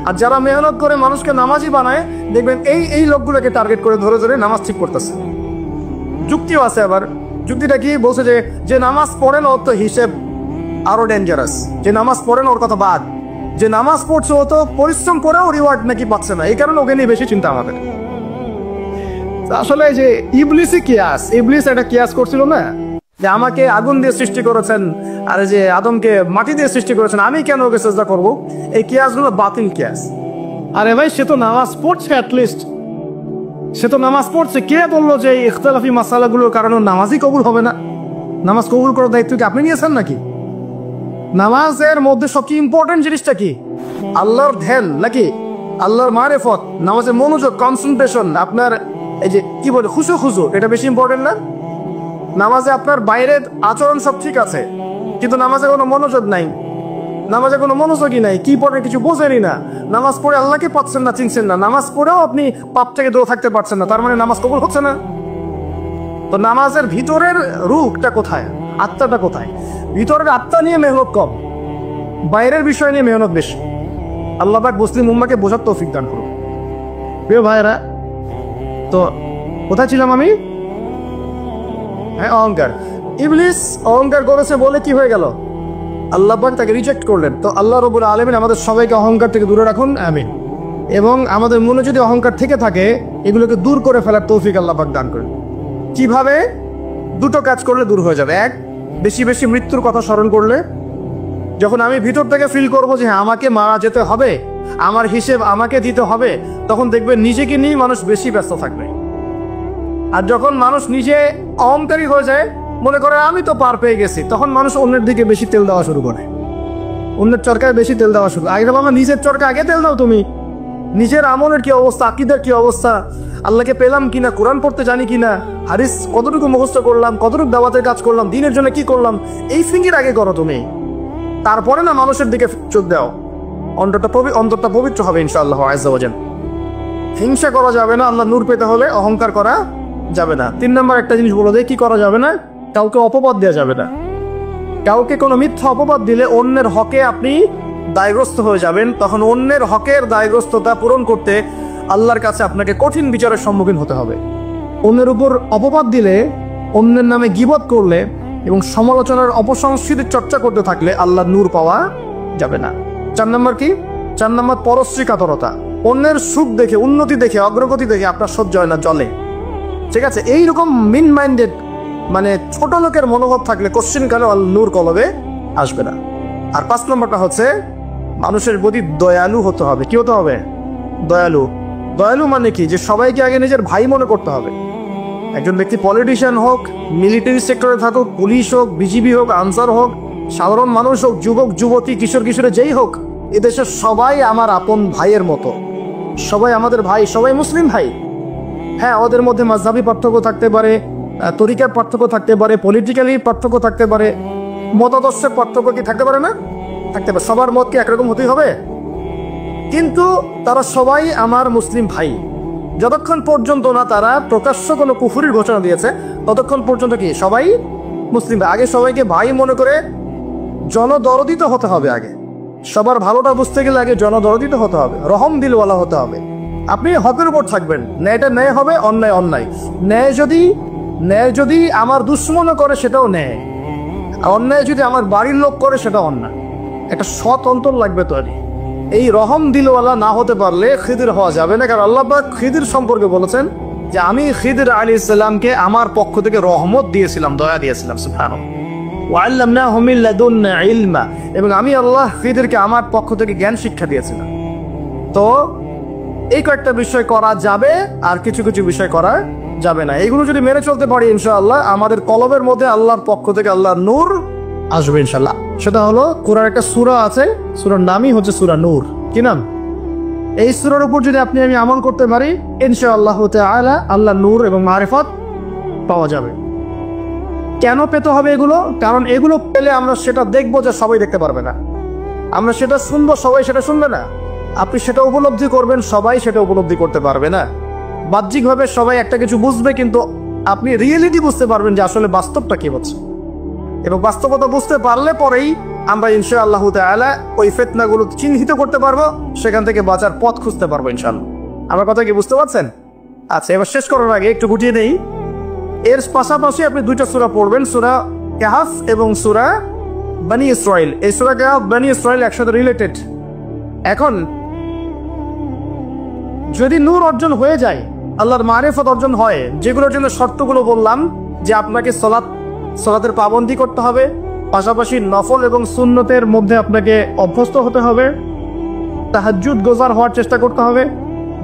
আর যারা মেহনত করে মানুষকে নামাজই বানায়, দেখবেন এই লোকগুলোকে টার্গেট করে ধরে ধরে নামাজ ঠিক করতেছে। যুক্তিও আছে আবার। যুক্তিটা কি বলছে? যে নামাজ পড়ে না ওর তো হিসেব আরো ডেঞ্জারাস। যে নামাজ পড়ে না ওর কথা বাদ, যে নামাজ পড়ছে ও তো পরিশ্রম করেও রিওয়ার্ড নাকি পাচ্ছে না, এই কারণে ওকে নিয়ে বেশি চিন্তা আমাদের। আসলে যে ইবলিসই কিয়াস, ইবলিস একটা কিয়াস করছিল না, যে আমাকে আগুন দিয়ে সৃষ্টি করেছেন আর যে আদমকে মাটি দিয়ে সৃষ্টি করেছেন, আমি কেন ওকে সেজদা করবো? এই কিয়াসগুলো বাতিল কিয়াস। আরে ভাই, সে তো নামাজ পড়ছে, অ্যাটলিস্ট সে তো নামাজ পড়ছে। কে বললো যে এই ইখতিলাফি মাসালাগুলোর কারণে নামাজই কবুল হবে না? নামাজ কবুল করার দায়িত্ব কি আপনি নিয়েছেন নাকি? নামাজের মধ্যে সবচেয়ে ইম্পর্টেন্ট জিনিসটা কি? আল্লাহর ধ্যান নাকি আল্লাহর মারিফত? নামাজের মনোযোগ, কনসেন্ট্রেশন, আপনার এই যে কি বলে খুশু, এটা বেশি ইম্পর্টেন্ট না? নামাজে আপনার বাইরের আচরণ সব ঠিক আছে, কিন্তু নামাজে কোনো মনোযোগ নাই, নামাজে কোনো মনোযোগই নাই, কি পড়ে কিছু বোঝেনই না, নামাজ পড়ে আল্লাহকে পাচ্ছেন না, চিনছেন না, নামাজ পড়েও আপনি পাপ থেকে দূরে থাকতে পারছেন না, তার মানে নামাজ কবুল হচ্ছে না। তো নামাজের ভিতরের রূপটা কোথায়, আত্মাটা কোথায়? ভিতরের আত্মা নিয়ে মেহনত কম, বাইরের বিষয় নিয়ে মেহনত বেশি। আল্লাহ পাক মুসলিম উম্মাহকে বোঝার তৌফিক দান করুন। প্রিয় ভাইরা, তো কোথায় ছিলাম আমি? হ্যাঁ, অহংকার। ইবলিস অহংকার করেছে বলে কি হয়ে গেল? আল্লাহ পাক তাকে রিজেক্ট করলেন। তো আল্লাহ রাব্বুল আলামিন আমাদের সবাইকে অহংকার থেকে দূরে রাখুন, আমিন। এবং আমাদের মনে যদি অহংকার থেকে থাকে, এগুলোকে দূর করে ফেলার তৌফিক আল্লাহ পাক দান করেন। কিভাবে? দুটো কাজ করলে দূর হয়ে যাবে। এক, বেশি বেশি মৃত্যুর কথা স্মরণ করলে, যখন আমি ভিতর থেকে ফিল করবো যে হ্যাঁ আমাকে মারা যেতে হবে, আমার হিসেব আমাকে দিতে হবে, তখন দেখবেন নিজেকে নিয়ে মানুষ বেশি ব্যস্ত থাকবে। আর যখন মানুষ নিজে অহংকারী হয়ে যায়, মনে করে আমি তো পার পেয়ে গেছি, তখন মানুষ অন্যের দিকে বেশি তেল দেওয়া শুরু করে, অন্যের চরকায় বেশি তেল দেওয়া শুরু। আগে বাবা, নিজের চরকা আগে তেল দাও। তুমি নিজের আমলের কি অবস্থা, আকীদার কি অবস্থা, আল্লাহকে পেলাম কিনা, কোরআন পড়তে জানি কিনা, হাদিস কতটুকু মুখস্থ করলাম, কতটুকু দাওয়াতের কাজ করলাম, দিনের জন্য কি করলাম, এই ফিঙ্গির আগে করো তুমি। তারপরে না মানুষের দিকে চোখ দাও, অন্তরটা পবিত্র হবে ইনশাআল্লাহ আযজা ওয়া জাল। হিংসা করা যাবে না, আল্লাহ নূর পেতে হলে অহংকার করা যাবে না। 3 নম্বর একটা জিনিস বলে দেয়, কি করা যাবে না? কাউকে অপবাদ দেওয়া যাবে না। কাউকে কোনো মিথ্যা অপবাদ দিলে অন্যের হকে আপনি দায়গ্রস্ত হয়ে যাবেন, তখন অন্যের হকের দায়গ্রস্ততা পূরণ করতে আল্লাহর কাছে আপনাকে কঠিন বিচারের সম্মুখীন হতে হবে। অন্যের উপর অপবাদ দিলে, অন্যের নামে গীবত করলে এবং সমালোচনার অপসংস্কৃতির চর্চা করতে থাকলে আল্লাহর নূর পাওয়া যাবে না। 4 নম্বর কি? 4 নম্বর পরশ্রী কাতরতা। অন্যের সুখ দেখে, উন্নতি দেখে, অগ্রগতি দেখে আপনার সহ্য হয় না, জলে। ঠিক আছে? এইরকম মিন মাইন্ডেড, মানে ছোট লোকের মনোভাব থাকলে কোশ্চিন কালে নূর কলবে আসবে না। আর 5 নম্বরটা হচ্ছে মানুষের প্রতি দয়ালু হতে হবে। কি হতে হবে? দয়ালু। দয়ালু মানে কি? যে সবাইকে আগে নিজের ভাই মনে করতে হবে। একজন ব্যক্তি পলিটিশিয়ান হোক, মিলিটারি সেক্টরে থাকুক, পুলিশ হোক, বিজিবি হোক, আনসার হোক, সাধারণ মানুষ হোক, যুবক যুবতী, কিশোর কিশোরে যেই হোক, এদেশের সবাই আমার আপন ভাইয়ের মতো, সবাই আমাদের ভাই, সবাই মুসলিম ভাই। হ্যাঁ, ওদের মধ্যে মাযহাবি পার্থক্য থাকতে পারে, তরিকার পার্থক্য থাকতে পারে, পলিটিক্যালি পার্থক্য থাকতে পারে, মতাদর্শের পার্থক্য কি থাকতে পারে না? থাকতে পারে। সবার মত কি একরকম হতেই হবে? কিন্তু তারা সবাই আমার মুসলিম ভাই। যতক্ষণ পর্যন্ত না তারা প্রকাশ্য কোনো কুফরির ঘোষণা দিয়েছে, ততক্ষণ পর্যন্ত কি সবাই মুসলিম ভাই। আগে সবাইকে ভাই মনে করে জনদরদিত হতে হবে। আগে সবার ভালোটা বুঝতে গেলে আগে জনদরদিত হতে হবে, রহম দিলওয়ালা হতে হবে। আপনি হকের উপর থাকবেন, ন্যায়টা ন্যায় হবে, অন্যায় অন্যায়। ন্যায় যদি আমার দুশ্মনও করে সেটাও ন্যায়, আর অন্যায় যদি আমার বাড়ির লোক করে সেটাও অন্যায়। একটা সৎ অন্তর লাগবে তৈরি। এই রহম দিলওয়ালা না হতে পারলে খিদির হওয়া যাবে না। কারণ আল্লাহ পাক খিদির সম্পর্কে বলেছেন যে আমি খিদির আলাইহিস সালামকে আমার পক্ষ থেকে রহমত দিয়েছিলাম, দয়া দিয়েছিলাম। সুবহানাল্লাহ। ওয়া আল্লামনাহু মিন লাদুন্না ইলমা, এবং আমি আল্লাহ খিদিরকে আমার পক্ষ থেকে জ্ঞান শিক্ষা দিয়েছিলাম। তো এই কয়েকটা বিষয় করা যাবে, আর কিছু কিছু বিষয় করা যাবে না। এগুলো যদি মেনে চলতে পারি ইনশাআল্লাহ আমাদের কলবের মধ্যে আল্লাহর পক্ষ থেকে আল্লাহর নূর আসবে ইনশাআল্লাহ। সেটা হলো কোরআন একটা সূরা আছে, সূরার নামই হচ্ছে সূরা নূর। কি নাম? এই সূরার উপর যদি আপনি আমি আমল করতে পারি ইনশাআল্লাহ তাআলা আল্লাহ নূর এবং মারিফত পাওয়া যাবে। কেন পেতে হবে এগুলো? কারণ এগুলো পেলে আমরা সেটা দেখবো যে সবাই দেখতে পারবে না, আমরা সেটা শুনবো সবাই সেটা শুনবে না, আপনি সেটা উপলব্ধি করবেন সবাই সেটা উপলব্ধি করতে পারবে না। বাহ্যিকভাবে সবাই একটা কিছু বুঝবে, কিন্তু আপনি রিয়েলিটি বুঝতে পারবেন যে আসলে বাস্তবটা কি হচ্ছে। এবং বাস্তবতা বুঝতে পারলে পরেই আমরা ইনশাআল্লাহ তাআলা ওই ফিতনাগুলো চিহ্নিত করতে পারবো, সেখান থেকে বাঁচার পথ খুঁজতে পারবো ইনশাআল্লাহ। আমার কথা কি বুঝতে পারছেন? আচ্ছা, এবার শেষ করার আগে একটু গুটিয়ে নেই। এর পাশাপাশি আপনি দুইটা সূরা পড়বেন, সূরা কাহফ এবং সূরা বনী ইসরাইল। এই সূরা কাহফ বনী ইসরাইল একসাথে রিলেটেড। এখন যদি নূর অর্জন হয়ে যায়, আল্লাহর মারিফত অর্জন হয়, যেগুলোর জন্য শর্তগুলো বললাম, যে আপনাকে সালাতের পাবন্দি করতে হবে, পাশাপাশি নফল এবং সুন্নতের মধ্যে আপনাকে অভ্যস্ত হতে হবে, তাহাজ্জুদ গোজার হওয়ার চেষ্টা করতে হবে,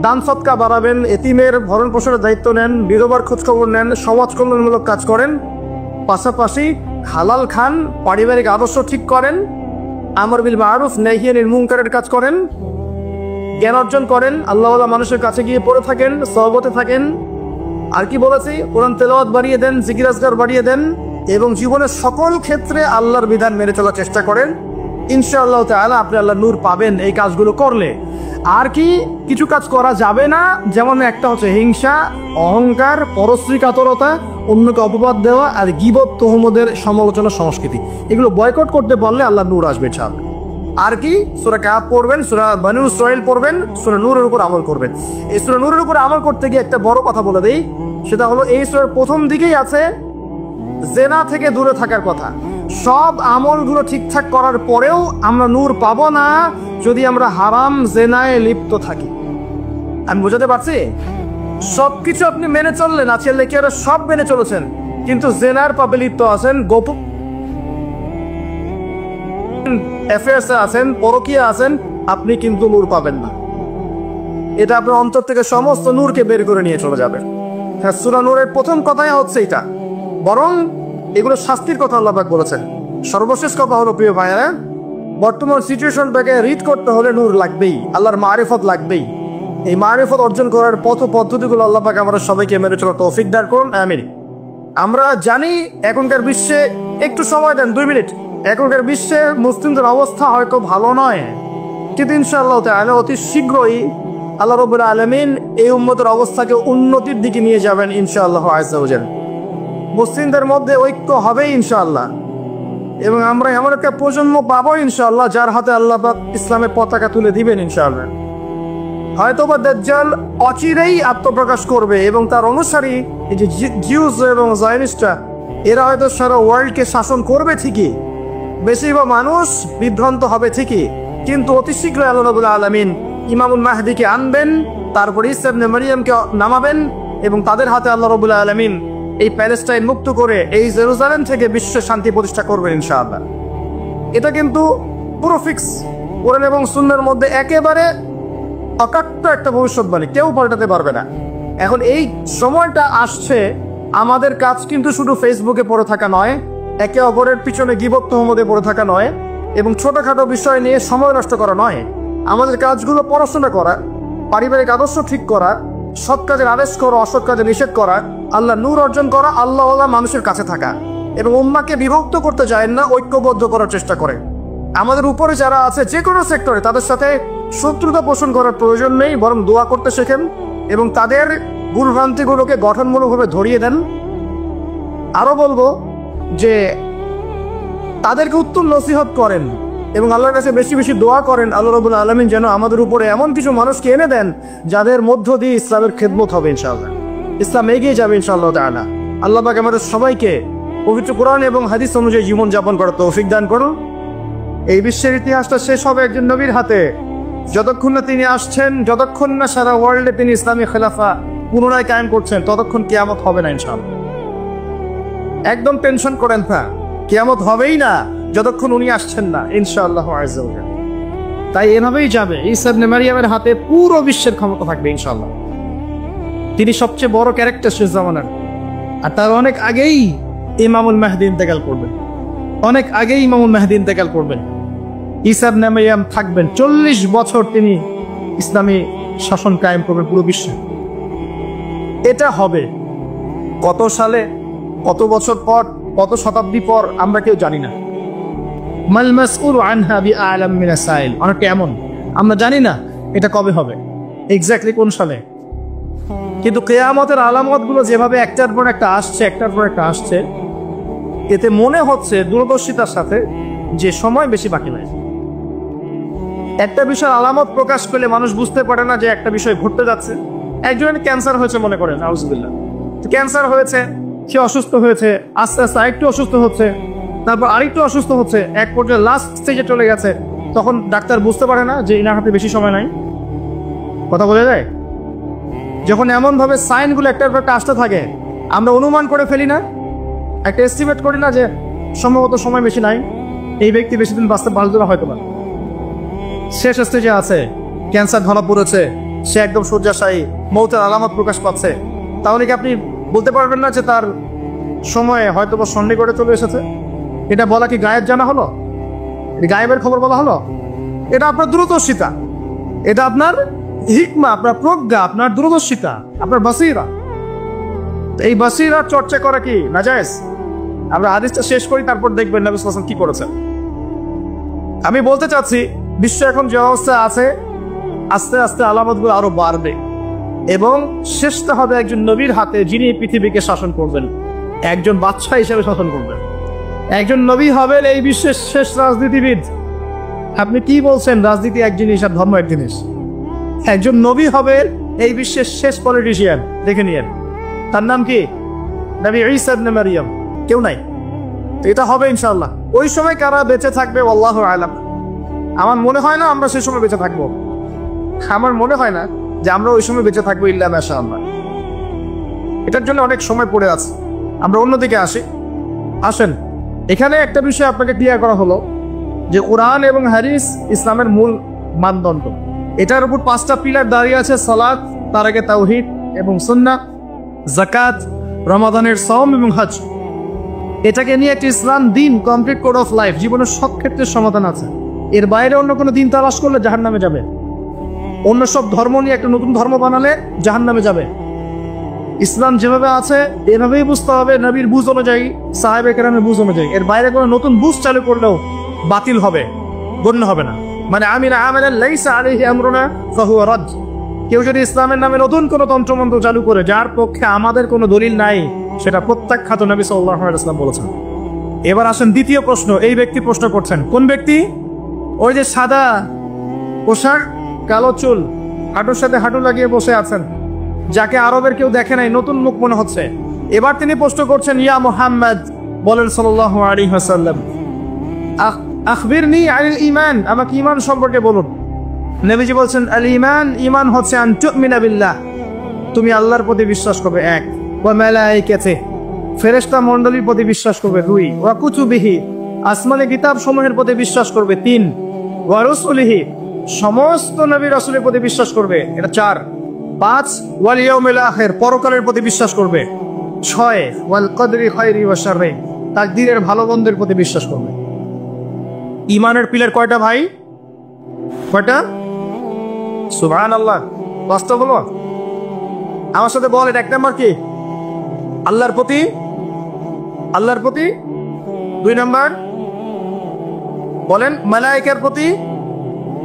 দান সদকা বাড়াবেন, এতিমের ভরণ পোষণের দায়িত্ব নেন, বিধবার খোঁজখবর নেন, সমাজ কল্যাণমূলক কাজ করেন, পাশাপাশি হালাল খান, পারিবারিক আদর্শ ঠিক করেন, আমর বিল মারুফ নাহি আনিল মুনকারের কাজ করেন, জ্ঞান অর্জন করেন, আল্লাহওয়ালা মানুষের কাছে গিয়ে পড়ে থাকেন, সহবতে থাকেন। আর কি বলেছি? কোরআন তেলাওয়াত বাড়িয়ে দেন, জিকির আজকার বাড়িয়ে দেন, এবং জীবনের সকল ক্ষেত্রে আল্লাহর বিধান মেনে চলার চেষ্টা করেন। ইনশাআল্লাহ তাআলা আপনি আল্লাহর নূর পাবেন এই কাজগুলো করলে। আর কি কিছু কাজ করা যাবে না, যেমন একটা হচ্ছে হিংসা, অহংকার, পরশ্রী কাতরতা, অন্যকে অপবাদ দেওয়া, আর গীবত, তোহমদের সমালোচনা সংস্কৃতি। এগুলো বয়কট করতে পারলে আল্লাহর নূর আসবে ছাড়। আর কি? সূরা কাহফ পড়বেন, সূরা বনী ইসরাইল পড়বেন, সূরা নূরের উপর আমল করবেন। এই সূরা নূরের উপর আমল করতে গিয়ে একটা বড় কথা বলে দেই, সেটা হলো এই সূরার প্রথম দিকেই আছে জেনা থেকে দূরে থাকার কথা। সব আমলগুলো ঠিকঠাক করার পরেও আমরা নূর পাবো না যদি আমরা হারাম জেনায় লিপ্ত থাকি। আমি বোঝাতে পারছি? সবকিছু আপনি মেনে চললেন, আছে লেখা সব মেনে চলেছেন, কিন্তু জেনার পাপে লিপ্ত আছেন, গোপন অ্যাফেয়ার্সে আছেন, পরকীয়া আছেন, আপনি কিন্তু নূর পাবেন না। এটা আপনার অন্তর থেকে সমস্ত নূরকে বের করে নিয়ে চলে যাবে। হ্যাঁ, সূরা নূরের প্রথম কথাই হচ্ছে এটা। বরং এগুলো শাস্তির কথা আল্লাহ পাক বলেছেন। সর্বশেষ কথা হলো প্রিয় ভাইয়েরা, বর্তমান সিচুয়েশনটাকে রিড করতে হলে নূর লাগবেই, আল্লাহর মারিফত লাগবেই। এই মারিফত অর্জন করার পথ পদ্ধতিগুলো আল্লাহ পাক আমাদের সবাইকে মেনে চলার তৌফিক দান করুন, আমিন। আমরা জানি এখনকার বিশ্বে, একটু সময় দেন 2 মিনিট, এখনকার বিশ্বে মুসলিমদের অবস্থা হয়তো ভালো নয়, কিন্তু ইনশাআল্লাহ তাআলা অতি শীঘ্রই আল্লাহ রাব্বুল আলামিন এই উম্মতের অবস্থাকে উন্নতির দিকে নিয়ে যাবেন ইনশাআল্লাহ আযজা ওয়া জাল। মুসলিমদের মধ্যে ঐক্য হবে ইনশাআল্লাহ, এবং আমরা এমন একটা প্রজন্ম পাবো ইনশাআল্লাহ যার হাতে আল্লাহ পাক ইসলামের পতাকা তুলে দিবেন ইনশাআল্লাহ। হয়তোবা দাজ্জাল অচিরেই আত্মপ্রকাশ করবে, এবং তার অনুসারী এই যে জিউস এবং জায়নিস্টরা, এরা হয়তো সারা ওয়ার্ল্ডকে শাসন করবে ঠিকই, বেশিরভাগ মানুষ বিভ্রান্ত হবে ঠিকই, কিন্তু অতি শীঘ্রই আল্লাহ রাব্বুল আলামিন ইমামুল মাহদিকে আনবেন, তারপর ঈসা ইবনে মারইয়ামকে নামাবেন, এবং তাদের হাতে আল্লাহ রাব্বুল আলামিন এই প্যালেস্টাইন মুক্ত করে এই জেরুজালেম থেকে বিশ্ব শান্তি প্রতিষ্ঠা করবেন ইনশাআল্লাহ। এটা কিন্তু পুরো ফিক্স, কোরআন এবং সুন্নাহর মধ্যে একেবারে অকাট্য একটা ভবিষ্যৎবাণী, কেউ পাল্টাতে পারবে না। এখন এই সময়টা আসছে, আমাদের কাজ কিন্তু শুধু ফেসবুকে পড়ে থাকা নয়, একে অপরের পিছনে গীবত তোহমতে পড়ে থাকা নয়, এবং ছোটখাটো বিষয় নিয়ে সময় নষ্ট করা নয়। আমাদের কাজগুলো পড়াশোনা করা, পারিবারিক আদর্শ ঠিক করা, সৎ কাজের আদেশ করা, অসৎ কাজে নিষেধ করা, আল্লাহ নূর অর্জন করা, আল্লাহওয়ালা মানুষের কাছে থাকা, এবং উম্মাহকে বিভক্ত করতে যায় না, ঐক্যবদ্ধ করার চেষ্টা করে। আমাদের উপরে যারা আছে যে কোনো সেক্টরে, তাদের সাথে শত্রুতা পোষণ করার প্রয়োজন নেই, বরং দোয়া করতে শেখেন এবং তাদের ভুলভ্রান্তিগুলোকে গঠনমূলকভাবে ধরিয়ে দেন। আরো বলবো যে তাদেরকে উত্তম নসিহত করেন এবং আল্লাহর কাছে বেশি বেশি দোয়া করেন, আল্লাহ রাব্বুল আলামিন যেন আমাদের উপরে এমন কিছু মানুষকে এনে দেন যাদের মধ্য দিয়ে ইসলামের খেদমত হবে ইনশাআল্লাহ, ইসলাম এগিয়ে যাবে ইনশাআল্লাহ তাআলা। আল্লাহ পাক আমাদের সবাইকে পবিত্র কোরআন এবং হাদিস অনুযায়ী জীবন যাপন করার তৌফিক দান করুন। এই বিশ্বের ইতিহাসটা শেষ হবে একজন নবীর হাতে, যতক্ষণ না তিনি আসছেন, যতক্ষণ না সারা ওয়ার্ল্ডে তিনি ইসলামী খেলাফা পুনরায় কায়েম করছেন, ততক্ষণ কিয়ামত হবে না ইনশাআল্লাহ। একদম টেনশন করেন না, কিয়ামত হবেই না যতক্ষণ উনি আসছেন না ইনশাআল্লাহ আযজা ওয়া জাল। তাই এভাবেই যাবে, ঈসা ইবনে মারইয়ামের হাতে পুরো বিশ্বের ক্ষমতা থাকবে ইনশাআল্লাহ। তিনি সবচেয়ে বড় ক্যারেক্টার শেষ জামানার, আর তার অনেক আগেই ইমামুল মাহদী ইন্তেকাল করবেন, অনেক আগেই ইমামুল মাহদী ইন্তেকাল করবেন। ঈসা ইবনে মারইয়াম থাকবেন 40 বছর, তিনি ইসলামী শাসন কায়েম করবেন পুরো বিশ্বে। এটা হবে কত সালে, কত বছর পর কত শতাব্দী পর আমরা কেউ জানি না। মাল মাসউল আনহা বিআলাম মিনাস সাইল, অনেকটা এমন আমরা জানি না এটা কবে হবে, এক্স্যাক্টলি কোন সালে। কিন্তু কিয়ামতের আলামতগুলো যেভাবে একটার পর একটা আসছে, এতে মনে হচ্ছে দূরদর্শিতার সাথে যে সময় বেশি বাকি নাই। একটা বিষয়ের আলামত প্রকাশ করলে মানুষ বুঝতে পারে না যে একটা বিষয় ঘটতে যাচ্ছে। একজনের ক্যান্সার হয়েছে মনে করেন, আউযুবিল্লাহ, ক্যান্সার হয়েছে, সে অসুস্থ হয়েছে, আস্তে আস্তে আরেকটু অসুস্থ হচ্ছে, তারপর আরেকটু অসুস্থ হচ্ছে, এক পর্যায়ে লাস্ট স্টেজে চলে গেছে। তখন ডাক্তার বুঝতে পারে না যে এনার হাতে বেশি সময় নাই। কথা বলে যায়, যখন এমনভাবে সাইনগুলো একটার পর একটা আসতে থাকে, আমরা অনুমান করে ফেলি না, একটা এস্টিমেট করি না যে সম্ভবত সময় বেশি নাই, এই ব্যক্তি বেশি দিন বাঁচতে পারবে না, হয়তো না, শেষ স্টেজে আছে, ক্যান্সার ধরা পড়েছে, সে একদম শয্যাশায়ী, মৌতের আলামত প্রকাশ পাচ্ছে। তাহলে কি আপনি বলতে পারবেন না যে তার সময়ে হয়তো বা সন্নিকটে চলে এসেছে? এটা বলা কি গায়েব জানা হলো? গায়েবের খবর বলা হলো? এটা আপনার দূরদর্শিতা, এটা আপনার হিকমা, আপনার প্রজ্ঞা, আপনার দূরদর্শিতা, আপনার বাসিরা। এই বাসিরার চর্চা করা কি নাজায়েজ? আমরা হাদিসটা শেষ করি, তারপর দেখবেন নবী সাল্লাল্লাহু আলাইহি ওয়াসাল্লাম কি করেছেন। আমি বলতে চাচ্ছি, বিশ্ব এখন যে অবস্থা আছে, আস্তে আস্তে আলামতগুলো আরো বাড়বে এবং শেষটা হবে একজন নবীর হাতে, যিনি পৃথিবীকে শাসন করবেন, একজন বাদশা হিসেবে শাসন করবেন। একজন নবী হবেন এই বিশ্বের শেষ রাজনীতিবিদ। আপনি কি বলছেন? রাজনীতি এক জিনিস আর ধর্ম এক জিনিস। একজন নবী হবেন এই বিশ্বের শেষ পলিটিশিয়ান, দেখে নিয়েন। তার নাম কি? নবী ঈসা ইবনে মারইয়াম। কেউ নাই, এটা হবে ইনশাআল্লাহ। ওই সময় কারা বেঁচে থাকবে আল্লাহু আ'লাম। আমার মনে হয় না আমরা সেই সময় বেঁচে থাকবো। আমার মনে হয় না যে আমরা ওই সময় বেঁচে থাকবো, ইল্লা মাশাআল্লাহ। এটার জন্য অনেক সময় পড়ে আছে। আমরা অন্যদিকে আসেন। এখানে একটা বিষয় আপনাকে ক্লিয়ার করা হলো যে কোরআন এবং হাদিস ইসলামের মূল মানদণ্ড। এটার উপর 5টা পিলার দাঁড়িয়ে আছে: সালাত, তার আগে তাওহীদ এবং সুন্নাহ, যাকাত, রমাদানের সওম এবং হজ। এটাকে নিয়ে একটা ইসলাম দিন, কমপ্লিট কোড অফ লাইফ, জীবনের সব ক্ষেত্রে সমাধান আছে। এর বাইরে অন্য কোনো দিন তালাশ করলে জাহান্নামে যাবে। অন্য সব ধর্ম নিয়ে একটা নতুন ধর্ম বানালে জাহান্নামে যাবে। ইসলাম যেভাবে আছে এভাবেই বুঝতে হবে, নবীর বুঝ অনুযায়ী, সাহাবে কেরামের বুঝ অনুযায়ী। এর বাইরে কোনো নতুন বুঝ চালু করলেও বাতিল হবে, গণ্য হবে না। মানে আমিনা আমালান লাইসা আলাইহি আমরুনা ফাহুয়া রাদ। কেউ যদি ইসলামের নামে নতুন কোনো তন্ত্রমন্ত্র চালু করে, যার পক্ষে আমাদের কোনো দলিল নাই, সেটা প্রত্যাখ্যাত, নবী সাল্লাল্লাহু আলাইহি ওয়াসাল্লাম বলেছেন। এবার আসেন দ্বিতীয় প্রশ্ন। এই ব্যক্তি প্রশ্ন করছেন, কোন ব্যক্তি? ওই যে সাদা পোশাক, কালো চুল, হাঁটুর সাথে হাঁটু লাগিয়ে বসে আছেন, যাকে আরবের কেউ দেখে নাই, নতুন মুখ মনে হচ্ছে। এবার তিনি প্রশ্ন করছেন, ইয়া মুহাম্মদ, বলেন সাল্লাল্লাহু আলাইহি ওয়াসাল্লাম, আখবিরনি আনিল ঈমান, আমাকে ঈমান সম্পর্কে বলুন। নবীজি বলছেন, আল ঈমান, ঈমান হচ্ছে আন তুমিনা বিল্লাহ, তুমি আল্লাহর প্রতি বিশ্বাস করবে, 1, ওয়া মালাইকাতিহি, ফেরেশতা মণ্ডলীর প্রতি বিশ্বাস করবে, 2, ওয়া কুতুবিহি, আসমানি কিতাব সমূহের প্রতি বিশ্বাস করবে, 3, ওয়া রাসূলিহি, সমস্ত নবী রাসূলের প্রতি বিশ্বাস করবে, এটা 4, 5, ওয়াল ইয়াউমিল আখির, পরকালের প্রতি বিশ্বাস করবে, 6, ওয়াল কদরি খায়রি ওয়া শাররি, তাকদীরের ভালো মন্দের প্রতি বিশ্বাস করবে। ঈমানের পিলার কয়টা ভাই? কয়টা? সুবহানাল্লাহ। বাস্তব হলো? আমার সাথে বলেন, 1 নাম্বার কি? আল্লাহর প্রতি 2 নাম্বার বলেন মালায়েকার প্রতি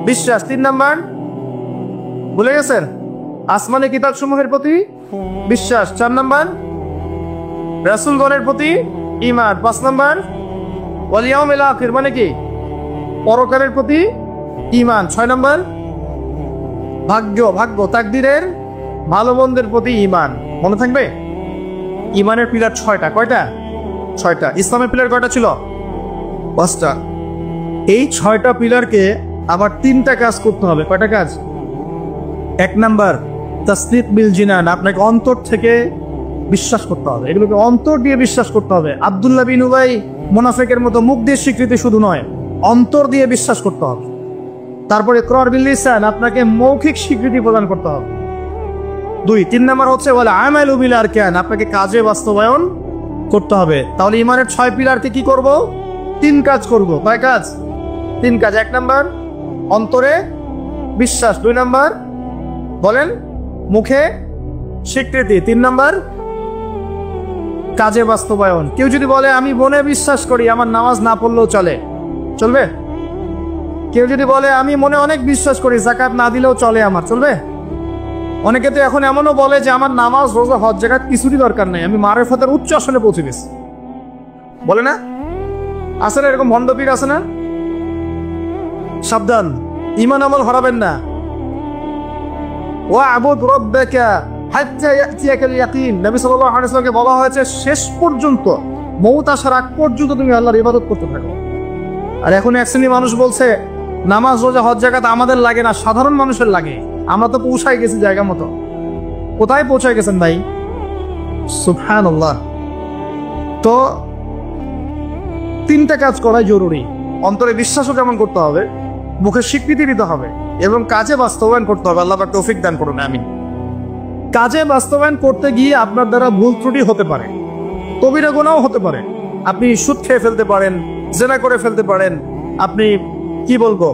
বিশ্বাস, 3 নাম্বার ভুলে গেছেন, আসমানি কিতাব সমূহের প্রতি বিশ্বাস, 4 নাম্বার রাসূলগণের প্রতি ঈমান, 5 নাম্বার ওয়াল ইয়াউমিল আখির, মানে কি? পরকালের প্রতি ঈমান, 6 নাম্বার ভাগ্য, তাকদীরের ভালো মন্দের প্রতি ঈমান। মনে থাকবে? ঈমানের পিলার 6টা। কয়টা? 6টা। ইসলামের পিলার কয়টা ছিল? 5টা। এই 6টা পিলারকে আবার 3টা কাজ করতে হবে। কয়টা কাজ? 1 নাম্বার তাসদীক বিল জিনান, আপনাকে অন্তর থেকে বিশ্বাস করতে হবে, এগুলোকে অন্তর দিয়ে বিশ্বাস করতে হবে। আব্দুল্লাহ বিন উবাই মুনাফিকের মতো মুখ দিয়ে স্বীকৃতি শুধু নয়, অন্তর দিয়ে বিশ্বাস করতে হবে। তারপরে ইকরার বিল লিসান, আপনাকে মৌখিক স্বীকৃতি প্রদান করতে হবে। 2, 3 নাম্বার হচ্ছে ওয়াল আমালু বিল আরকান, আপনাকে কাজে বাস্তবায়ন করতে হবে। তাহলে ঈমানের 6 পিলারকে কি করব? 3 কাজ করব। কয় কাজ? 3 কাজ। 1 নাম্বার অন্তরে বিশ্বাস, 2 নাম্বার বলেন মুখে স্বীকৃতি, 3 নাম্বার কাজে বাস্তবায়ন। কেউ যদি বলে আমি মনে বিশ্বাস করি, আমার নামাজ না পড়লেও চলে, চলবে? কেউ যদি বলে আমি মনে অনেক বিশ্বাস করি, যাকাত না দিলেও চলে, আমার চলবে? অনেকে তো এখন এমনও বলে যে আমার নামাজ রোজা হজ জাকাত কিছুরই দরকার নেই, আমি মারেফাতের উচ্চ আসনে পৌঁছে গেছি, বলে না? আছে না এরকম ভণ্ডপীর, আছে না? সাবধান, ঈমান আমল হারাবেন না। ওয়া'বুদ রাব্বাকা হাত্তা ইয়াতিয়াকাল ইয়াকিন। নবী সাল্লাল্লাহু আলাইহি ওয়াসাল্লামকে বলা হয়েছে শেষ পর্যন্ত, মওত আসার আগ পর্যন্ত তুমি আল্লাহর ইবাদত করতে থাকো। আর এখন এক শ্রেণী মানুষ বলছে নামাজ রোজা হজ জাকাত আমাদের লাগে না, সাধারণ মানুষের লাগে। আমরা তো পৌঁছাই গেছি জায়গা মতো। কোথায় পৌঁছাই গেছেন ভাই? সুবহানাল্লাহ। তো তিনটা কাজ করাই জরুরি। অন্তরে বিশ্বাসও যেমন করতে হবে, মুখে স্বীকৃতি দিতে হবে, এবং কাজে বাস্তবায়ন করতে হবে। আল্লাহ পাক তৌফিক দান করুন, আমিন। কাজে বাস্তবায়ন করতে গিয়ে আপনার দ্বারা ভুল ত্রুটি হতে পারে, কবিরা গুনাহও হতে পারে। আপনি সুদ খেয়ে ফেলতে পারেন, জেনা করে ফেলতে পারেন, আপনি কি বলবো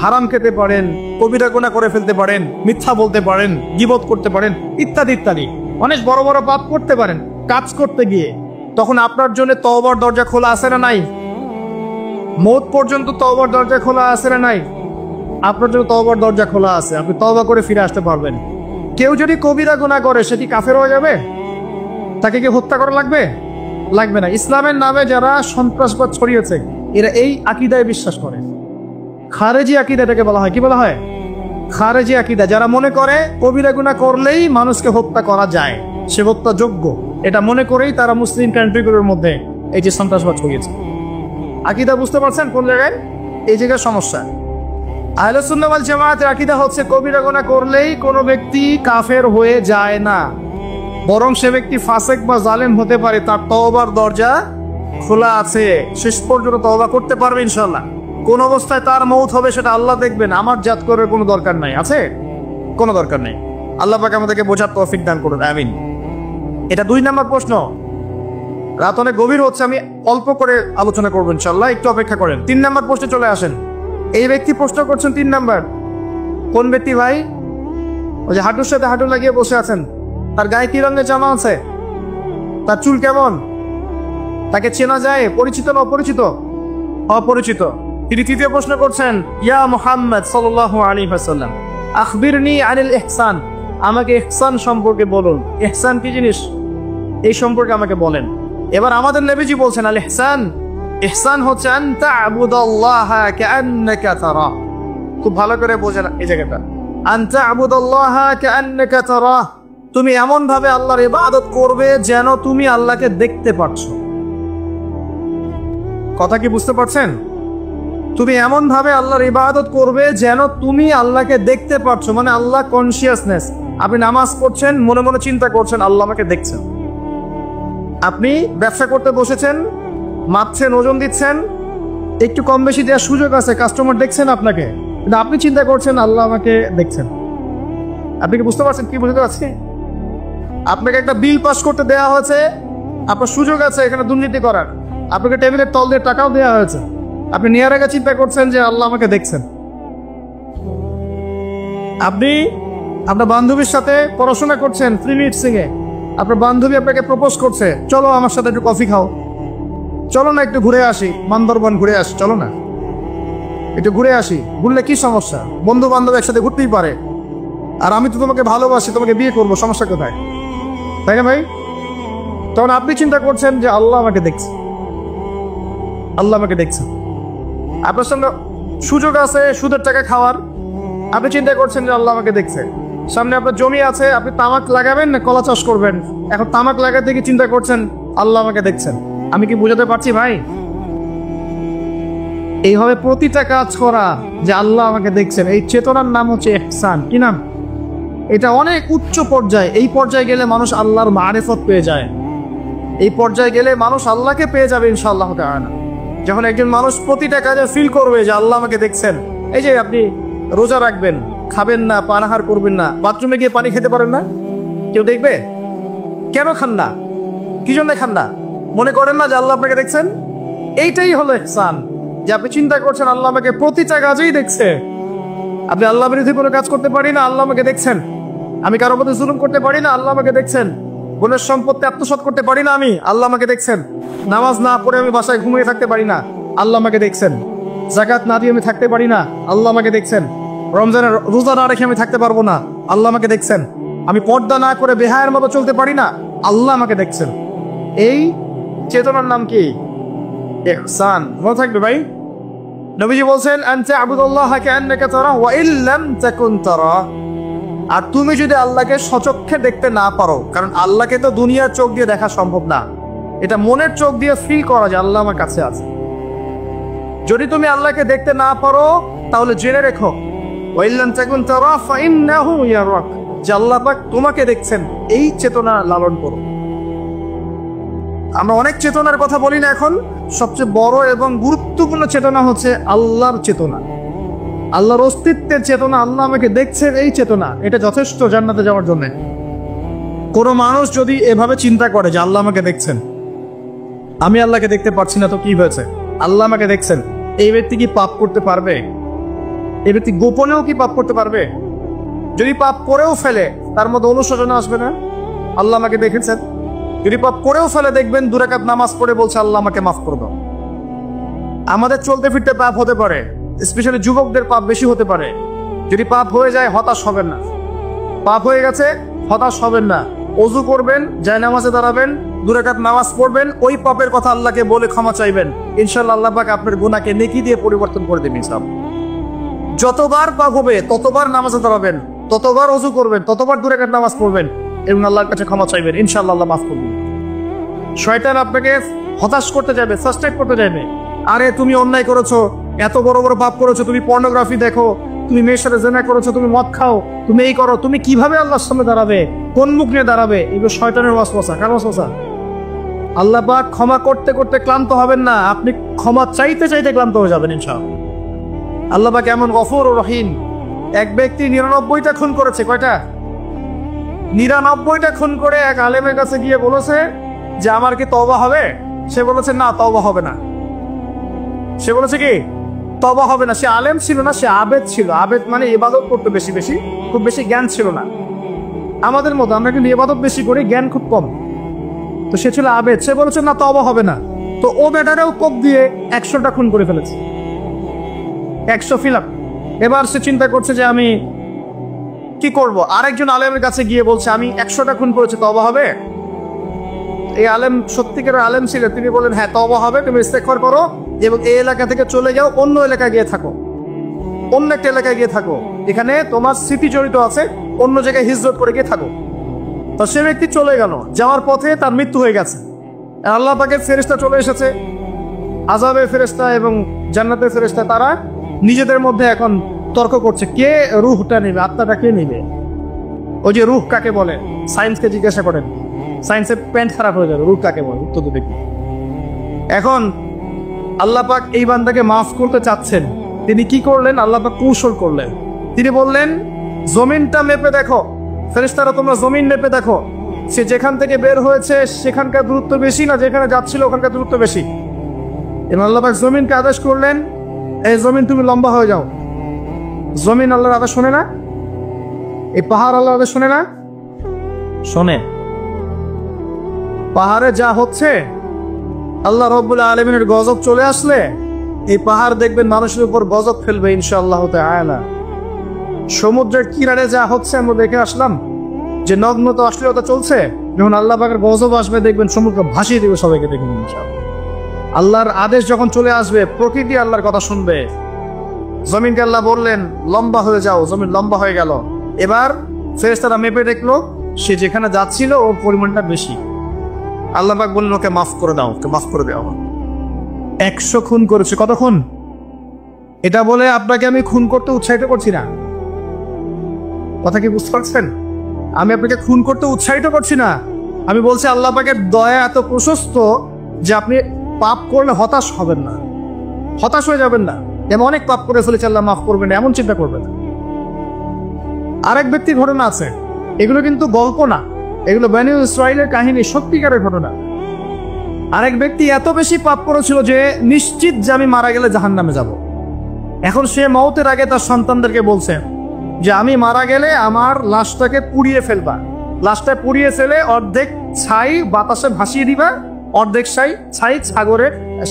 হারাম খেতে পারেন, কবিরা গুনাহ করে ফেলতে পারেন, মিথ্যা বলতে পারেন, গীবত করতে পারেন, ইত্যাদি ইত্যাদি। অনেক বড় বড় পাপ করতে পারেন কাজ করতে গিয়ে। তখন আপনার জন্য তওবার দরজা খোলা আছে না নাই? মওত পর্যন্ত তওবার দরজা খোলা আছে না নাই? আপনার জন্য তওবার দরজা খোলা আছে, আপনি তওবা করে ফিরে আসতে পারবেন। কেউ যদি কবিরা গুনাহ করে, সেটি কাফের হয়ে যাবে? তাকে কি হত্যা করা লাগবে? লাগবে না। ইসলামের নামে যারা সন্ত্রাসবাদ ছড়িয়েছে, এরা এই আকীদায় বিশ্বাস করে। খারেজি আকীদা এটাকে বলা হয়। কি বলা হয়? খারেজি আকীদা। যারা মনে করে কবিরা গুনাহ করলেই মানুষকে হত্যা করা যায়, সে হত্যাযোগ্য, এটা মনে করেই তারা মুসলিম কান্ট্রিগুলোর মধ্যে এই যে সন্ত্রাসবাদ ছড়িয়েছে। আকীদা বুঝতে পারছেন কোন জায়গায়? এই জায়গায় সমস্যা। আহলে সুন্নাহ ওয়াল জামাতের আকীদা হচ্ছে কবিরা গুনাহ করলেই কোনো ব্যক্তি কাফের হয়ে যায় না, বরং সে ব্যক্তি ফাসিক বা জালেম হতে পারে, তার তওবার দরজা খোলা আছে, শেষ পর্যন্ত তওবা করতে পারবে ইনশাআল্লাহ। কোন অবস্থায় তার মওত হবে সেটা আল্লাহ দেখবেন, আমার জাত করার কোনো দরকার নাই। আছে? কোনো দরকার নেই। আল্লাহ পাক আমাদেরকে বোঝার তৌফিক দান করুন, আমিন। এটা 2 নম্বর প্রশ্ন। রাত অনেক গভীর হচ্ছে, আমি অল্প করে আলোচনা করবো ইনশাআল্লাহ, একটু অপেক্ষা করেন। 3 নম্বর প্রশ্নে চলে আসেন। এই ব্যক্তি প্রশ্ন করছেন 3 নম্বর। কোন ব্যক্তি ভাই? ওই যে হাঁটুর সাথে হাঁটু লাগিয়ে বসে আছেন। তার গায়ে কি রঙের জামা আছে? তার চুল কেমন? তাকে চেনা যায়? পরিচিত না অপরিচিত? অপরিচিত। তিনি 3য় প্রশ্ন করছেন, ইয়া মুহাম্মদ সাল্লাল্লাহু আলাইহি ওয়াসাল্লাম আখবিরনি আনিল ইহসান, আমাকে ইহসান সম্পর্কে বলুন। ইহসান কি জিনিস এই সম্পর্কে আমাকে বলেন। এবার আমাদের নবীজি বলছেন আল ইহসান, ইহসান হচ্ছে আন তা'বুদাল্লাহা কাআন্নাকা তারাহ। খুব ভালো করে বোঝেন এই জায়গাটা। আন তা'বুদাল্লাহা কাআন্নাকা তারাহ, তুমি এমন ভাবে আল্লাহর ইবাদত করবে যেন তুমি আল্লাহকে দেখতে পাচ্ছো। কথা কি বুঝতে পারছেন? তুমি এমন ভাবে আল্লাহর ইবাদত করবে যেন তুমি আল্লাহকে দেখতে পাচ্ছো, মানে আল্লাহ কনসিয়াসনেস। আপনি নামাজ পড়ছেন, মনে মনে চিন্তা করছেন আল্লাহ আমাকে দেখছেন। আপনি ব্যবসা করতে বসেছেন, মাপছেন, ওজন দিচ্ছেন, একটু কম বেশি দেওয়ার সুযোগ আছে, কাস্টমার দেখছেন আপনাকে, কিন্তু আপনি চিন্তা করছেন আল্লাহ আমাকে দেখছেন। আপনি কি বুঝতে পারছেন? কি বুঝতে পারছি? আপনাকে একটা বিল পাস করতে দেওয়া হয়েছে, আপনার সুযোগ আছে এখানে দুর্নীতি করার, আপনাকে টেবিলের তল দিয়ে টাকাও দেওয়া হয়েছে, আপনি নেওয়ার আগে চিন্তা করছেন যে আল্লাহ আমাকে দেখছেন। আপনি আপনার বান্ধবীর সাথে পড়াশোনা করছেন ফ্রি মিক্সিং এ, আপনার বান্ধবী আপনাকে প্রপোজ করছে, চলো আমার সাথে একটু কফি খাও, চলো না একটু ঘুরে আসি, বান্দরবান ঘুরে আসি, চলো না একটু ঘুরে আসি। ঘুরলে কি সমস্যা? বন্ধু বান্ধব একসাথে ঘুরতেই পারে। আর আমি তো তোমাকে ভালোবাসি, তোমাকে বিয়ে করবো, সমস্যা কোথায়? তাই না ভাই? তখন আপনি চিন্তা করছেন যে আল্লাহ আমাকে দেখছে, আল্লাহ আমাকে দেখছে। আপনার সঙ্গে সুযোগ আছে সুদের টাকা খাওয়ার, আপনি চিন্তা করছেন যে আল্লাহ আমাকে দেখছে। সামনে আপনার জমি আছে, আপনি তামাক লাগাবেন না কলা চাষ করবেন, এখন তামাক লাগাতে গিয়ে চিন্তা করছেন আল্লাহ আমাকে দেখছেন। আমি কি বুঝাতে পারছি ভাই? এইভাবে প্রতিটা কাজ করা যে আল্লাহ আমাকে দেখছেন, এই চেতনার নাম হচ্ছে ইহসান। কি নাম? এটা অনেক উচ্চ পর্যায়ে। এই পর্যায়ে গেলে মানুষ আল্লাহর মারিফত পেয়ে যায়। এই পর্যায়ে গেলে মানুষ আল্লাহকে পেয়ে যাবে ইনশাআল্লাহ তাআলা। যখন একজন মানুষ প্রতিটা কাজে ফিল করবে যে আল্লাহ আমাকে দেখছেন। এই যে আপনি রোজা রাখবেন, খাবেন না, পানাহার করবেন না, বাথরুমে গিয়ে পানি খেতে পারেন না, কেউ দেখবে? কেন খান না? কি জন্য খান না? মনে করেন না যে আল্লাহ আপনাকে দেখছেন? এইটাই হলো ইহসান, যে আপনি চিন্তা করছেন আল্লাহ আমাকে প্রতিটা কাজেই দেখছে। আপনি আল্লাহ বিরোধী কোনো কাজ করতে পারি না, আল্লাহ আমাকে দেখছেন। আমি কারোর প্রতি জুলুম করতে পারি না, আল্লাহ আমাকে দেখছেন। বোনের সম্পত্তি আত্মসাৎ করতে পারি না আমি, আল্লাহ আমাকে দেখছেন। নামাজ না পড়ে আমি বাসায় ঘুমিয়ে থাকতে পারি না, আল্লাহ আমাকে দেখছেন। যাকাত না দিয়ে আমি থাকতে পারি না, আল্লাহ আমাকে দেখছেন। রমজানের রোজা না রেখে আমি থাকতে পারবো না, আল্লাহ আমাকে দেখছেন। আমি পর্দা না করে বেহায়ের মতো চলতে পারি না, আল্লাহ আমাকে দেখছেন। এই চেতনার নাম কি? ইহসান। মনে থাকবে ভাই, নবীজি বলছেন আনতা আবুদুল্লাহ কাআন্নাকা তারা ওয়া ইল্লাম তাকুন তারা। আর তুমি যদি আল্লাহকে সচক্ষে দেখতে না পারো, কারণ আল্লাহকে তো দুনিয়ার চোখ দিয়ে দেখা সম্ভব না, এটা মনের চোখ দিয়ে ফিল করা যায় আল্লাহ আমার কাছে আছে। যদি তুমি আল্লাহকে দেখতে না পারো তাহলে জেনে রেখো ওয়া ইল্লাম তাকুন তারা ফাইন্নাহু ইয়ারাক, যে আল্লাহ পাক তোমাকে দেখছেন। এই চেতনা লালন করো। আমরা অনেক চেতনার কথা বলি না, এখন সবচেয়ে বড় এবং গুরুত্বপূর্ণ চেতনা হচ্ছে আল্লাহর চেতনা, আল্লাহর অস্তিত্বের চেতনা। আল্লাহ আমাকে দেখছেন, এই চেতনা, এটা যথেষ্ট জান্নাতে যাওয়ার জন্য। কোনো মানুষ যদি এভাবে চিন্তা করে যে আল্লাহ আমাকে দেখছেন, আমি আল্লাহকে দেখতে পারছি না, তো কি হয়েছে, আল্লাহ আমাকে দেখছেন, এই ব্যক্তি কি পাপ করতে পারবে? এই ব্যক্তি গোপনেও কি পাপ করতে পারবে? যদি পাপ করেও ফেলে তার মধ্যে অনুশোচনা আসবে না? আল্লাহ আমাকে দেখেছেন। যদি পাপ করেও ফেলে দেখবেন 2 রাকাত নামাজ পড়ে বলছে আল্লাহ আমাকে মাফ করে দাও। আমাদের চলতে ফিরতে পাপ হতে পারে, স্পেশালি যুবকদের পাপ বেশি হতে পারে। যদি পাপ হয়ে যায় হতাশ হবেন না, পাপ হয়ে গেছে হতাশ হবেন না। ওযু করবেন, জায়নামাজে দাঁড়াবেন, 2 রাকাত নামাজ পড়বেন, ওই পাপের কথা আল্লাহকে বলে ক্ষমা চাইবেন। ইনশাআল্লাহ আল্লাহ পাক আপনার গুনাহকে নেকি দিয়ে পরিবর্তন করে দেবেন। সব যতবার পাপ হবে ততবার নামাজে দাঁড়াবেন, ততবার ওযু করবেন, ততবার 2 রাকাত নামাজ পড়বেন এবং আল্লাহর কাছে ক্ষমা চাইবেন। ইনশাআল্লাহ আল্লাহ মাফ করবেন। শয়তান আপনাকে হতাশ করতে যাবে, সাস্টেট করতে যাবে। আরে তুমি অন্যায় করেছো, এত বড় বড় পাপ করেছো, তুমি পর্নোগ্রাফি দেখো, তুমি মেয়ের সাথে জেনা করেছো, তুমি মদ খাও, তুমি এই করো, তুমি কিভাবে আল্লাহর সামনে দাঁড়াবে, কোন মুখ নিয়ে দাঁড়াবে? এগুলো শয়তানের ওয়াসওয়াসা। কার ওয়াসওয়াসা? আল্লাহ পাক ক্ষমা করতে করতে ক্লান্ত হবেন না, আপনি ক্ষমা চাইতে চাইতে ক্লান্ত হয়ে যাবেন ইনশাআল্লাহ। আল্লাহ পাক এমন গফুর ও রহিম। এক ব্যক্তি 99টা খুন করেছে। কয়টা? 99টা খুন করে এক আলেমের কাছে গিয়ে বলেছে যে আমার কি তওবা হবে? সে বলেছে না, তওবা হবে না। সে বলেছে কি তওবা হবে না। সে আলেম ছিল না, সে আবেদ ছিল। আবেদ মানে ইবাদত করতে বেশি বেশি, খুব বেশি জ্ঞান ছিল না। আমাদের মতো আমরা কিন্তু ইবাদত বেশি করি, জ্ঞান খুব কম। তো সে ছিল আবেদ, সে বলেছে না তওবা হবে না। তো ও বেটারেও কোপ দিয়ে 100টা খুন করে ফেলেছে, 100 ফিল আপ। এবার সে চিন্তা করছে যে আমি কি করব। আরেকজন আলেমের কাছে গিয়ে বলছে আমি 100টা খুন করেছি, তওবা হবে? এই আলেম সত্যিকারের আলেম ছিলেন, তিনি বলেন হ্যাঁ তওবা হবে, তুমি ইস্তেগফার করো এবং এই এলাকা থেকে চলে যাও, অন্য এলাকায় গিয়ে থাকো, অন্য একটা এলাকায় গিয়ে থাকো, এখানে তোমার স্মৃতি জড়িত আছে, অন্য জায়গায় হিজরত করে গিয়ে থাকো। তো সে ব্যক্তি চলে গেল, যাওয়ার পথে তার মৃত্যু হয়ে গেছে। আল্লাহ পাকের ফেরেশতা চলে এসেছে, আযাবের ফেরেশতা এবং জান্নাতের ফেরেশতা, তারা নিজেদের মধ্যে এখন তর্ক করছে কে রূহটা নেবে, আত্মাটা কে নেবে। ওই যে রূহ কাকে বলে, সায়েন্সকে জিজ্ঞাসা করেন, সায়েন্সের প্যান্ট খারাপ হয়ে যাবে, রূহ কাকে বলে, উত্তর তো দেখি। এখন আল্লাহ পাক এই বান্দাকে মাফ করতে চাচ্ছেন, তিনি কি করলেন? আল্লাহ পাক কৌশল করলেন। তিনি বললেন জমিনটা মেপে দেখো, ফেরেশতারা তোমরা জমিন মেপে দেখো, সে যেখান থেকে বের হয়েছে সেখানকার দূরত্ব বেশি না যেখানে যাচ্ছিল ওখানকার দূরত্ব বেশি। এবং আল্লাহ পাক জমিনকে আদেশ করলেন এই জমিন তুমি লম্বা হয়ে যাও। জমিন আল্লাহর আদেশ শোনে না? এই পাহাড় আল্লাহর আদেশ শোনে না? শোনে। পাহাড়ে যা হচ্ছে, আল্লাহ রাব্বুল আলামিনের গজব চলে আসলে এই পাহাড় দেখবেন মানুষের উপর গজব ফেলবে ইনশাআল্লাহ তাআলা। সমুদ্রের কিনারে যা হচ্ছে আমরা দেখে আসলাম, যে নগ্নতা অশ্লীলতা চলছে, যখন আল্লাহ পাকের গজব আসবে দেখবেন সমুদ্র ভাসিয়ে দেবে সবাইকে, দেখবেন ইনশাআল্লাহ। আল্লাহর আদেশ যখন চলে আসবে প্রকৃতি আল্লাহর কথা শুনবে। জমিনকে আল্লাহ বললেন লম্বা হয়ে যাও, জমিন লম্বা হয়ে গেল। এবার ফেরেশতারা মেপে দেখলো সে যেখানে যাচ্ছিল ওর পরিমাণটা বেশি। আল্লাহ পাক বললেন ওকে মাফ করে দাও, ওকে মাফ করে দাও। 100 খুন করেছে। কত খুন? এটা বলে আপনাকে আমি খুন করতে উৎসাহিত করছি না, কথা কি বুঝতে পারছেন? আমি আপনাকে খুন করতে উৎসাহিত করছি না। আমি বলছি আল্লাহ পাকের দয়া এত প্রশস্ত যে আপনি পাপ করলে হতাশ হবেন না, হতাশ হয়ে যাবেন না। যেমন অনেক পাপ করে ফেলেছে আল্লাহ মাফ করবেন, এমন চিন্তা করবেন না। আরেক ব্যক্তির ঘটনা আছে, এগুলো কিন্তু গল্প না, এগুলো বনী ইসরাইলের কাহিনী, সত্যিকারের ঘটনা। আরেক ব্যক্তি এত বেশি পাপ করেছিল যে নিশ্চিত যে আমি মারা গেলে জাহান্নামে যাব। এখন সে মওতের আগে তার সন্তানদেরকে বলছে যে আমি মারা গেলে আমার লাশটাকে পুড়িয়ে ফেলবা, লাশটা পুড়িয়ে ফেলে অর্ধেক ছাই বাতাসে ভাসিয়ে দিবা, অর্ধেক ছাই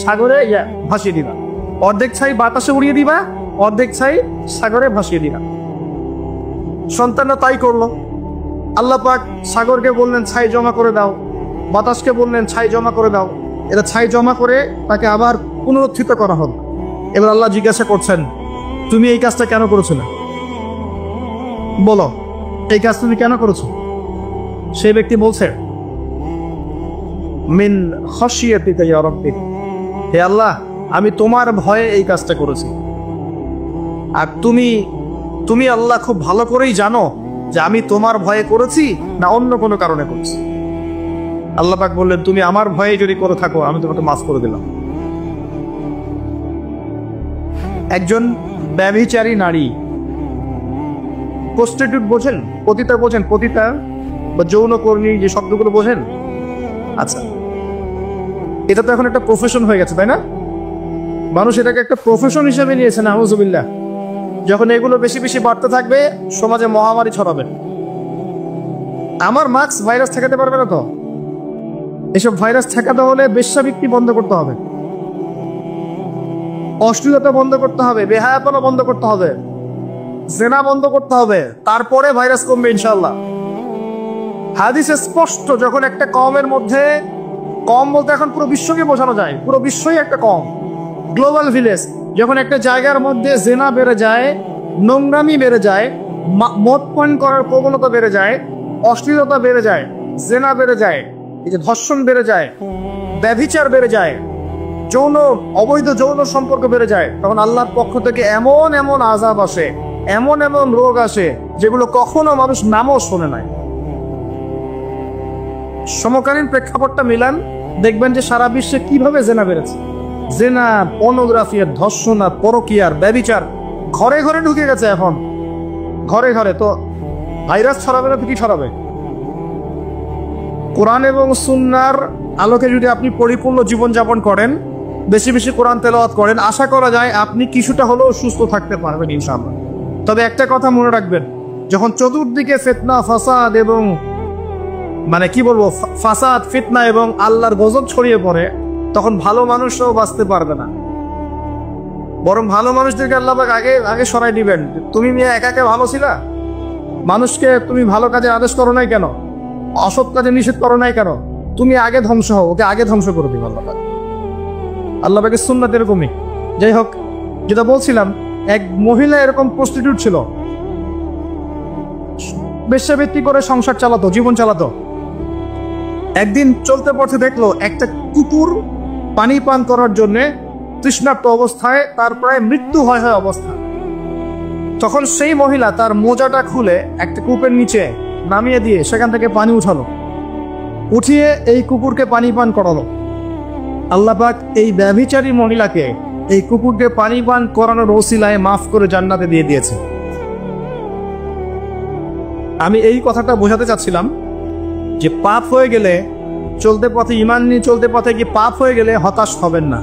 সাগরে ভাসিয়ে দিবা, অর্ধেক ছাই বাতাসে উড়িয়ে দিবা, অর্ধেক ছাই সাগরে ভাসিয়ে দিবা। সন্তানরা তাই করলো। আল্লাহ পাক সাগরকে বললেন ছাই জমা করে দাও, বাতাসকে বললেন ছাই জমা করে দাও। এরা ছাই জমা করে তাকে আবার পুনরুত্থিত করা হলো। এবার আল্লাহ জিজ্ঞাসা করছেন, তুমি এই কাজটা কেন করেছো না? বলো, এই কাজ তুমি কেন করেছো? সেই ব্যক্তি বলছে, মিন খাশিয়াতিকা ইয়া রাব্বি, হে আল্লাহ, আমি তোমার ভয়ে এই কাজটা করেছি। আর তুমি আল্লাহ খুব ভালো করেই জানো যে আমি তোমার ভয়ে করেছি না অন্য কোনো কারণে করেছি। আল্লাহ পাক বললেন, তুমি আমার ভয়ে যদি করে থাকো আমি তোমাকে মাফ করে দিলাম। একজন ব্যভিচারী নারী, প্রস্টিটিউট বোঝেন, পতিতা বোঝেন, পতিতা বা যৌনকর্মী যে শব্দগুলো বোঝেন? আচ্ছা, এটা তো এখন একটা প্রফেশন হয়ে গেছে, তাই না? মানুষ এটাকে একটা প্রফেশন হিসেবে নিয়েছে। না, আউযুবিল্লাহ। যখন এগুলো বেশি বেশি বাড়তে থাকবে সমাজে মহামারী ছড়াবে। আমার মাস্ক ভাইরাস ঠেকাতে পারবে না তো। এসব ভাইরাস ঠেকাতে হলে বেশ্যাবৃত্তি বন্ধ করতে হবে, অশ্লীলতা বন্ধ করতে হবে, বেহায়াপনা বন্ধ করতে হবে, জেনা বন্ধ করতে হবে, তারপরে ভাইরাস কমবে ইনশাআল্লাহ। হাদিসে স্পষ্ট, যখন একটা কমের মধ্যে, কম বলতে এখন পুরো বিশ্বকে বোঝানো যায়, পুরো বিশ্বই একটা কম, গ্লোবাল ভিলেজ। যখন একটা জায়গার মধ্যে জেনা বেড়ে যায়, নোংরামি বেড়ে যায়, মদ পান করার প্রবণতা বেড়ে যায়, অশ্লীলতা বেড়ে যায়, জেনা বেড়ে যায়, এই যে ধর্ষণ বেড়ে যায়, ব্যভিচার বেড়ে যায়, অবৈধ যৌন সম্পর্ক বেড়ে যায়, তখন আল্লাহর পক্ষ থেকে এমন এমন আযাব আসে, এমন এমন রোগ আসে যেগুলো কখনো মানুষ নামও শোনে নাই। সমকালীন প্রেক্ষাপটটা মিলান, দেখবেন যে সারা বিশ্বে কিভাবে জেনা বেড়েছে। জেনা, পর্নোগ্রাফি, ধর্ষণ, পরকীয়ার, ব্যভিচার ঘরে ঘরে ঢুকে গেছে। এখন ঘরে ঘরে তো ভাইরাস ছড়াবে না, কি ছড়াবে? কোরআন এবং সুন্নাহর আলোকে যদি আপনি পরিপূর্ণ জীবনযাপন করেন, বেশি বেশি কোরআন তেলাওয়াত করেন, আশা করা যায় আপনি কিছুটা হলেও সুস্থ থাকতে পারবেন ইনশাআল্লাহ। তবে একটা কথা মনে রাখবেন, যখন চতুর্দিকে ফিতনা, ফাসাদ এবং ফাসাদ, ফিতনা এবং আল্লাহর গজব ছড়িয়ে পড়ে, তখন ভালো মানুষরাও বাঁচতে পারবে না। বরং ভালো মানুষদেরকে আল্লাহ পাক আগে সরাই দিবেন। তুমি মেয়ে একা একা ভালো ছিলা, মানুষকে তুমি ভালো কাজে আদেশ করো নাই কেন, অসৎ কাজে নিষেধ করো নাই কেন? তুমি আগে ধ্বংস হও, ওকে আগে ধ্বংস করে দিবে আল্লাহ পাক। আল্লাহ পাকের সুন্নাত এরকমই। যাই হোক, যেটা বলছিলাম, এক মহিলা এরকম প্রস্টিটিউট ছিল, বেশ্যাবৃত্তি করে সংসার চালাতো, জীবন চালাতো। একদিন চলতে পথে দেখলো একটা কুকুর পানি পান করার জন্য তৃষ্ণার্ত অবস্থায়, তার প্রায় মৃত্যু হয় অবস্থা। তখন সেই মহিলা তার মোজাটা খুলে একটা কূপের নিচে নামিয়ে দিয়ে সেখান থেকে পানি উঠালো, উঠিয়ে এই কুকুরকে পানি পান করালো। আল্লাহ পাক এই ব্যভিচারী মহিলাকে এই কুকুরকে পানি পান করানোর ওসিলায় মাফ করে জান্নাতে দিয়ে দিয়েছে। আমি এই কথাটা বোঝাতে চাচ্ছিলাম যে পাপ হয়ে গেলে, চলতে পথে ইমান নিয়ে চলতে পথে কি পাপ হয়ে গেলে হতাশ হবেন না।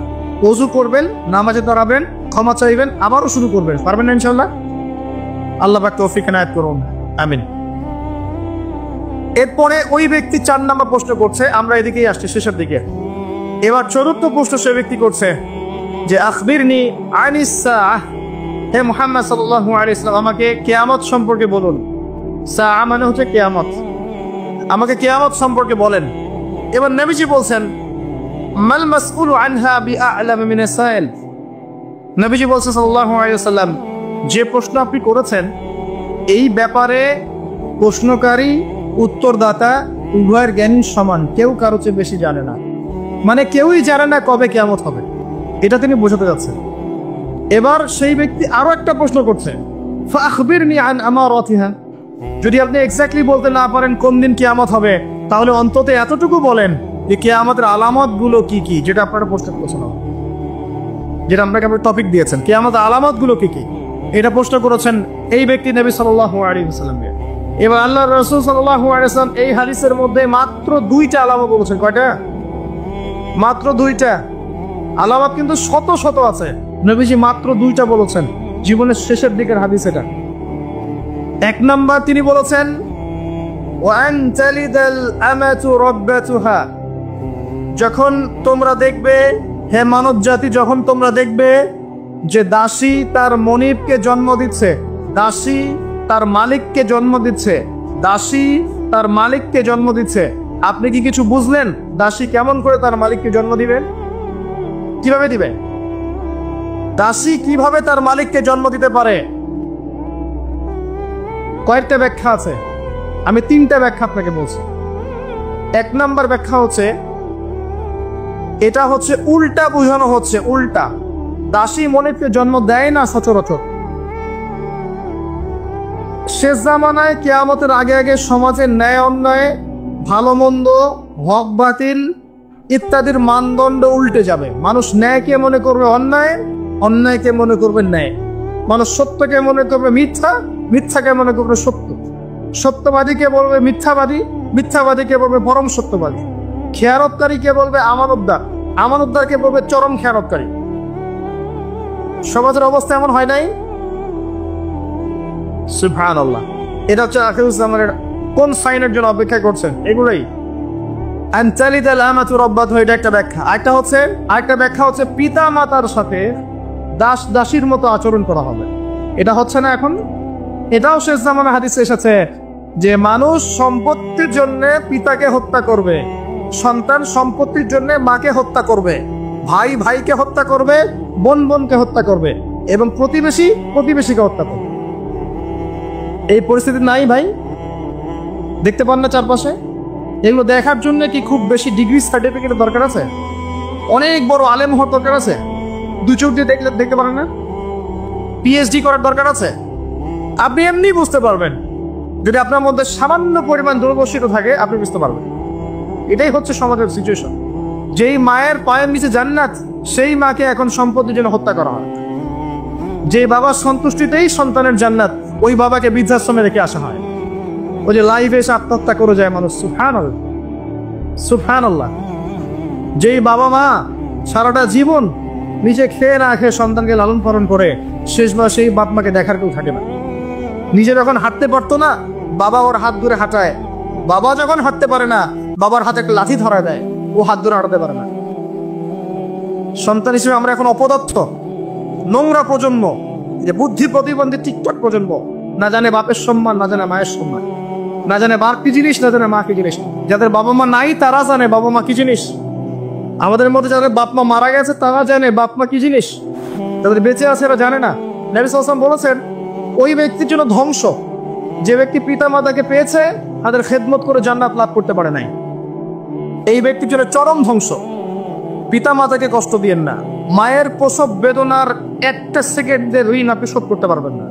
ওযু করবেন, নামাজে দাঁড়াবেন, ক্ষমা চাইবেন, আবারও শুরু করবেন। পারবেন না ইনশাআল্লাহ? আল্লাহ পাক তৌফিক এনায়েত করুন, আমিন। এরপরে ওই ব্যক্তি 4 নম্বর প্রশ্ন করছে, আমরা এদিকেই আসছি শেষের দিকে। এবার চতুর্থ প্রশ্ন সে ব্যক্তি করছে যে আখবিরনি আনিস সাআহ, হে মুহাম্মদ সাল্লাল্লাহু আলাইহি ওয়াসাল্লাম, আমাকে কিয়ামত সম্পর্কে বলুন। সাআহ মানে হচ্ছে কিয়ামত, আমাকে কিয়ামত সম্পর্কে বলেন। এবার নবীজি বলছেন, মাল মাসউলু আনহা বিআ'লাম মিনাস সাইল। নবীজি বলছেন সাল্লাল্লাহু আলাইহি ওয়াসাল্লাম, যে প্রশ্ন আপনি করেছেন এই ব্যাপারে প্রশ্নকারী উত্তরদাতা উভয়ের জ্ঞান সমান, কেউ কারো চেয়ে বেশি জানে না। মানে কেউই জানে না কবে কিয়ামত হবে, এটা তিনি বোঝাতে যাচ্ছেন। এবার সেই ব্যক্তি আরো একটা প্রশ্ন করছে, ফাখবিরনি আন আমারাতিহা, যদি আপনি এক্স্যাক্টলি বলতে না পারেন কোন দিন কিয়ামত হবে, তাহলে অন্তত এতটুকু বলেন যে কিয়ামতের আলামত গুলো কি কি, যেটা আপনারা প্রশ্ন করেছেন, যেটা আপনাকে টপিক দিয়েছেন, কিয়ামতের আলামত গুলো কি কি, এটা প্রশ্ন করেছেন এই ব্যক্তি নবী সাল্লাল্লাহু আলাইহি ওয়াসাল্লামকে। এবার আল্লাহর রাসূল সাল্লাল্লাহু আলাইহি ওয়াসাল্লাম এই হাদিসের মধ্যে মাত্র 2টা আলামত বলেছেন। কয়টা? মাত্র 2টা আলামত, কিন্তু শত শত আছে। নবীজি মাত্র 2টা বলেছেন, জীবনের শেষের দিকের হাদিস এটা। 1 নাম্বার তিনি বলেছেন وأن تلد الأمة ربتها যখন তোমরা দেখবে হে মানব জাতি যখন তোমরা দেখবে যে দাসী তার মনিবকে জন্ম দিচ্ছে, দাসী তার মালিককে জন্ম দিচ্ছে, দাসী তার মালিককে জন্ম দিচ্ছে, আপনি কি কিছু বুঝলেন দাসী কেমন করে তার মালিককে জন্ম দিবেন? কিভাবে দিবে? দাসী কিভাবে তার মালিককে জন্ম দিতে পারে? কয়েকটা ব্যাখ্যা আছে, আমি 3টা ব্যাখ্যা আপনাকে বলছি। 1 নম্বর ব্যাখ্যা হচ্ছে এটা হচ্ছে উল্টা বোঝানো হচ্ছে, উল্টা। দাসী মনিবকে জন্ম দেয় না সচরাচর। শেষ জামানায় কিয়ামতের আগে আগে সমাজের ন্যায় অন্যায়, ভালো মন্দ, হক বাতিল ইত্যাদির মানদণ্ড উল্টে যাবে। মানুষ ন্যায়কে মনে করবে অন্যায়, অন্যায়কে মনে করবে ন্যায়। মানুষ সত্যকে মনে করবে মিথ্যা, মিথ্যাকে মনে করবে সত্য। সত্যবাদীকে বলবে মিথ্যাবাদী, মিথ্যাবাদীকে বলবে পরম সত্যবাদী। খেয়ারতকারীকে বলবে আমানতদার, আমানতদারকে বলবে চরম খেয়ারতকারী। সমাজের অবস্থা এমন হয় নাই? সুবহানাল্লাহ। এটা হচ্ছে আখিরুজ্জামানের কোন সাইনের জন্য অপেক্ষা করছেন? এগুলোই আনতালিদাল আমাতু রাব্বাতহা, এটা একটা ব্যাখ্যা। আরেকটা ব্যাখ্যা হচ্ছে পিতা মাতার সাথে দাস দাসীর মতো আচরণ করা হবে। এটা হচ্ছে না এখন? এটাও শেষ জামানা হাদিসে এসেছে যে মানুষ সম্পত্তির জন্য পিতাকে হত্যা করবে, সন্তান সম্পত্তির জন্য মাকে হত্যা করবে, ভাই ভাইকে হত্যা করবে, বোন বোনকে হত্যা করবে, এবং প্রতিবেশী প্রতিবেশীকে হত্যা করবে। এই পরিস্থিতি নাই ভাই? দেখতে পান না চারপাশে? এগুলো দেখার জন্য কি খুব বেশি ডিগ্রি সার্টিফিকেটের দরকার আছে? অনেক বড় আলেম হওয়ার দরকার আছে? 2 চোখ দিয়ে দেখতে পারেন না? পিএইচডি করার দরকার আছে? আপনি এমনি বুঝতে পারবেন, যদি আপনার মধ্যে সামান্য পরিমাণ দূরদর্শিতা থাকে আপনি বুঝতে পারবেন। এটাই হচ্ছে সমাজের সিচুয়েশন। যেই মায়ের পায়ের নিচে জান্নাত, সেই মাকে এখন সম্পত্তির জন্য হত্যা করা হয়। যে বাবার সন্তুষ্টিতেই সন্তানের জান্নাত, ওই বাবাকে বৃদ্ধাশ্রমে রেখে আসা হয়। ওই যে লাইভে এসে আত্মহত্যা করে যায় মানুষ। সুবহানাল্লাহ, সুবহানাল্লাহ। যেই বাবা মা সারাটা জীবন নিজে খেয়ে না খেয়ে সন্তানকে লালন পালন করে, শেষবার সেই বাপ মাকে দেখার কেউ থাকে না। নিজে যখন হাঁটতে পারতো না, বাবা ওর হাত ধরে হাঁটায়। বাবা যখন হাঁটতে পারে না, বাবার হাতে একটা লাঠি ধরায় দেয়, ও হাত ধরে হাঁটাতে পারে না। সন্তান হিসেবে আমরা এখন অপদার্থ, নোংরা প্রজন্ম, যে বুদ্ধি প্রতিবন্ধী টিকটক প্রজন্ম। না জানে বাপের সম্মান, না জানে মায়ের সম্মান, না জানে বাপ কি জিনিস, না জানে মা কি জিনিস। যাদের বাবা মা নাই তারা জানে বাবা মা কি জিনিস। আমাদের মধ্যে যাদের বাপ মা মারা গেছে তারা জানে বাপ মা কি জিনিস, যাদের বেঁচে আছে এরা জানে না। নবী সাল্লাল্লাহু আলাইহি ওয়াসাল্লাম বলেছেন ওই ব্যক্তির জন্য ধ্বংস যে ব্যক্তি পিতা মাতাকে পেয়েছে, তাদের খেদমত করে জান্নাত লাভ করতে পারে নাই। এই ব্যক্তির জন্য চরম ধ্বংস। পিতা মাতাকে কষ্ট দিয়েন না। মায়ের প্রসব বেদনার 1 সেকেন্ডের ঋণ আপনি শোধ করতে পারবেন না।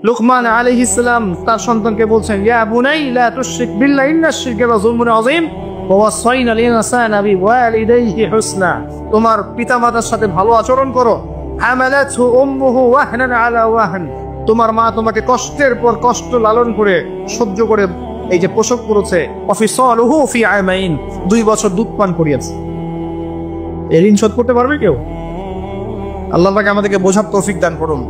লুকমান আলাইহিস সালাম তার সন্তানকে বলছেন, ইয়া বুনাই লা তুশরিক বিল্লাহি ইন্নাশ শিরকা লাযুলমুন আযীম ওয়া ওয়াসাইনাল ইনসানা বিওয়ালিদাইহি হুসনা। তোমার পিতামাতার সাথে ভালো আচরণ করো। হামালাতহু উম্মুহু ওয়াহনান আলা ওয়াহন, তোমার মা তোমাকে কষ্টের পর কষ্ট লালন করে সহ্য করে এই যে প্রসব করেছে। ওয়াফিসালুহু ফি আমাইন, 2 বছর দুধ পান করিয়েছে। এই ঋণ শোধ করতে পারবে কেউ? আল্লাহ পাক আমাদেরকে বোঝার তৌফিক দান করুন।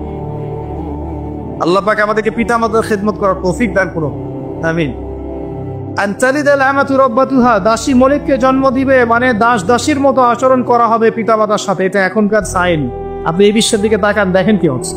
আল্লাহ পাক আমাদেরকে পিতা মাতার খেদমত করার তৌফিক দান করুন, আমিন। আনতালিদাল আমাতু রাব্বাতুহা, দাসী মনিবকে জন্ম দিবে মানে দাস দাসীর মতো আচরণ করা হবে পিতা মাতার সাথে। এটা এখনকার সাইন। আপনি এই বিশ্বের দিকে তাকান, দেখেন কি হচ্ছে।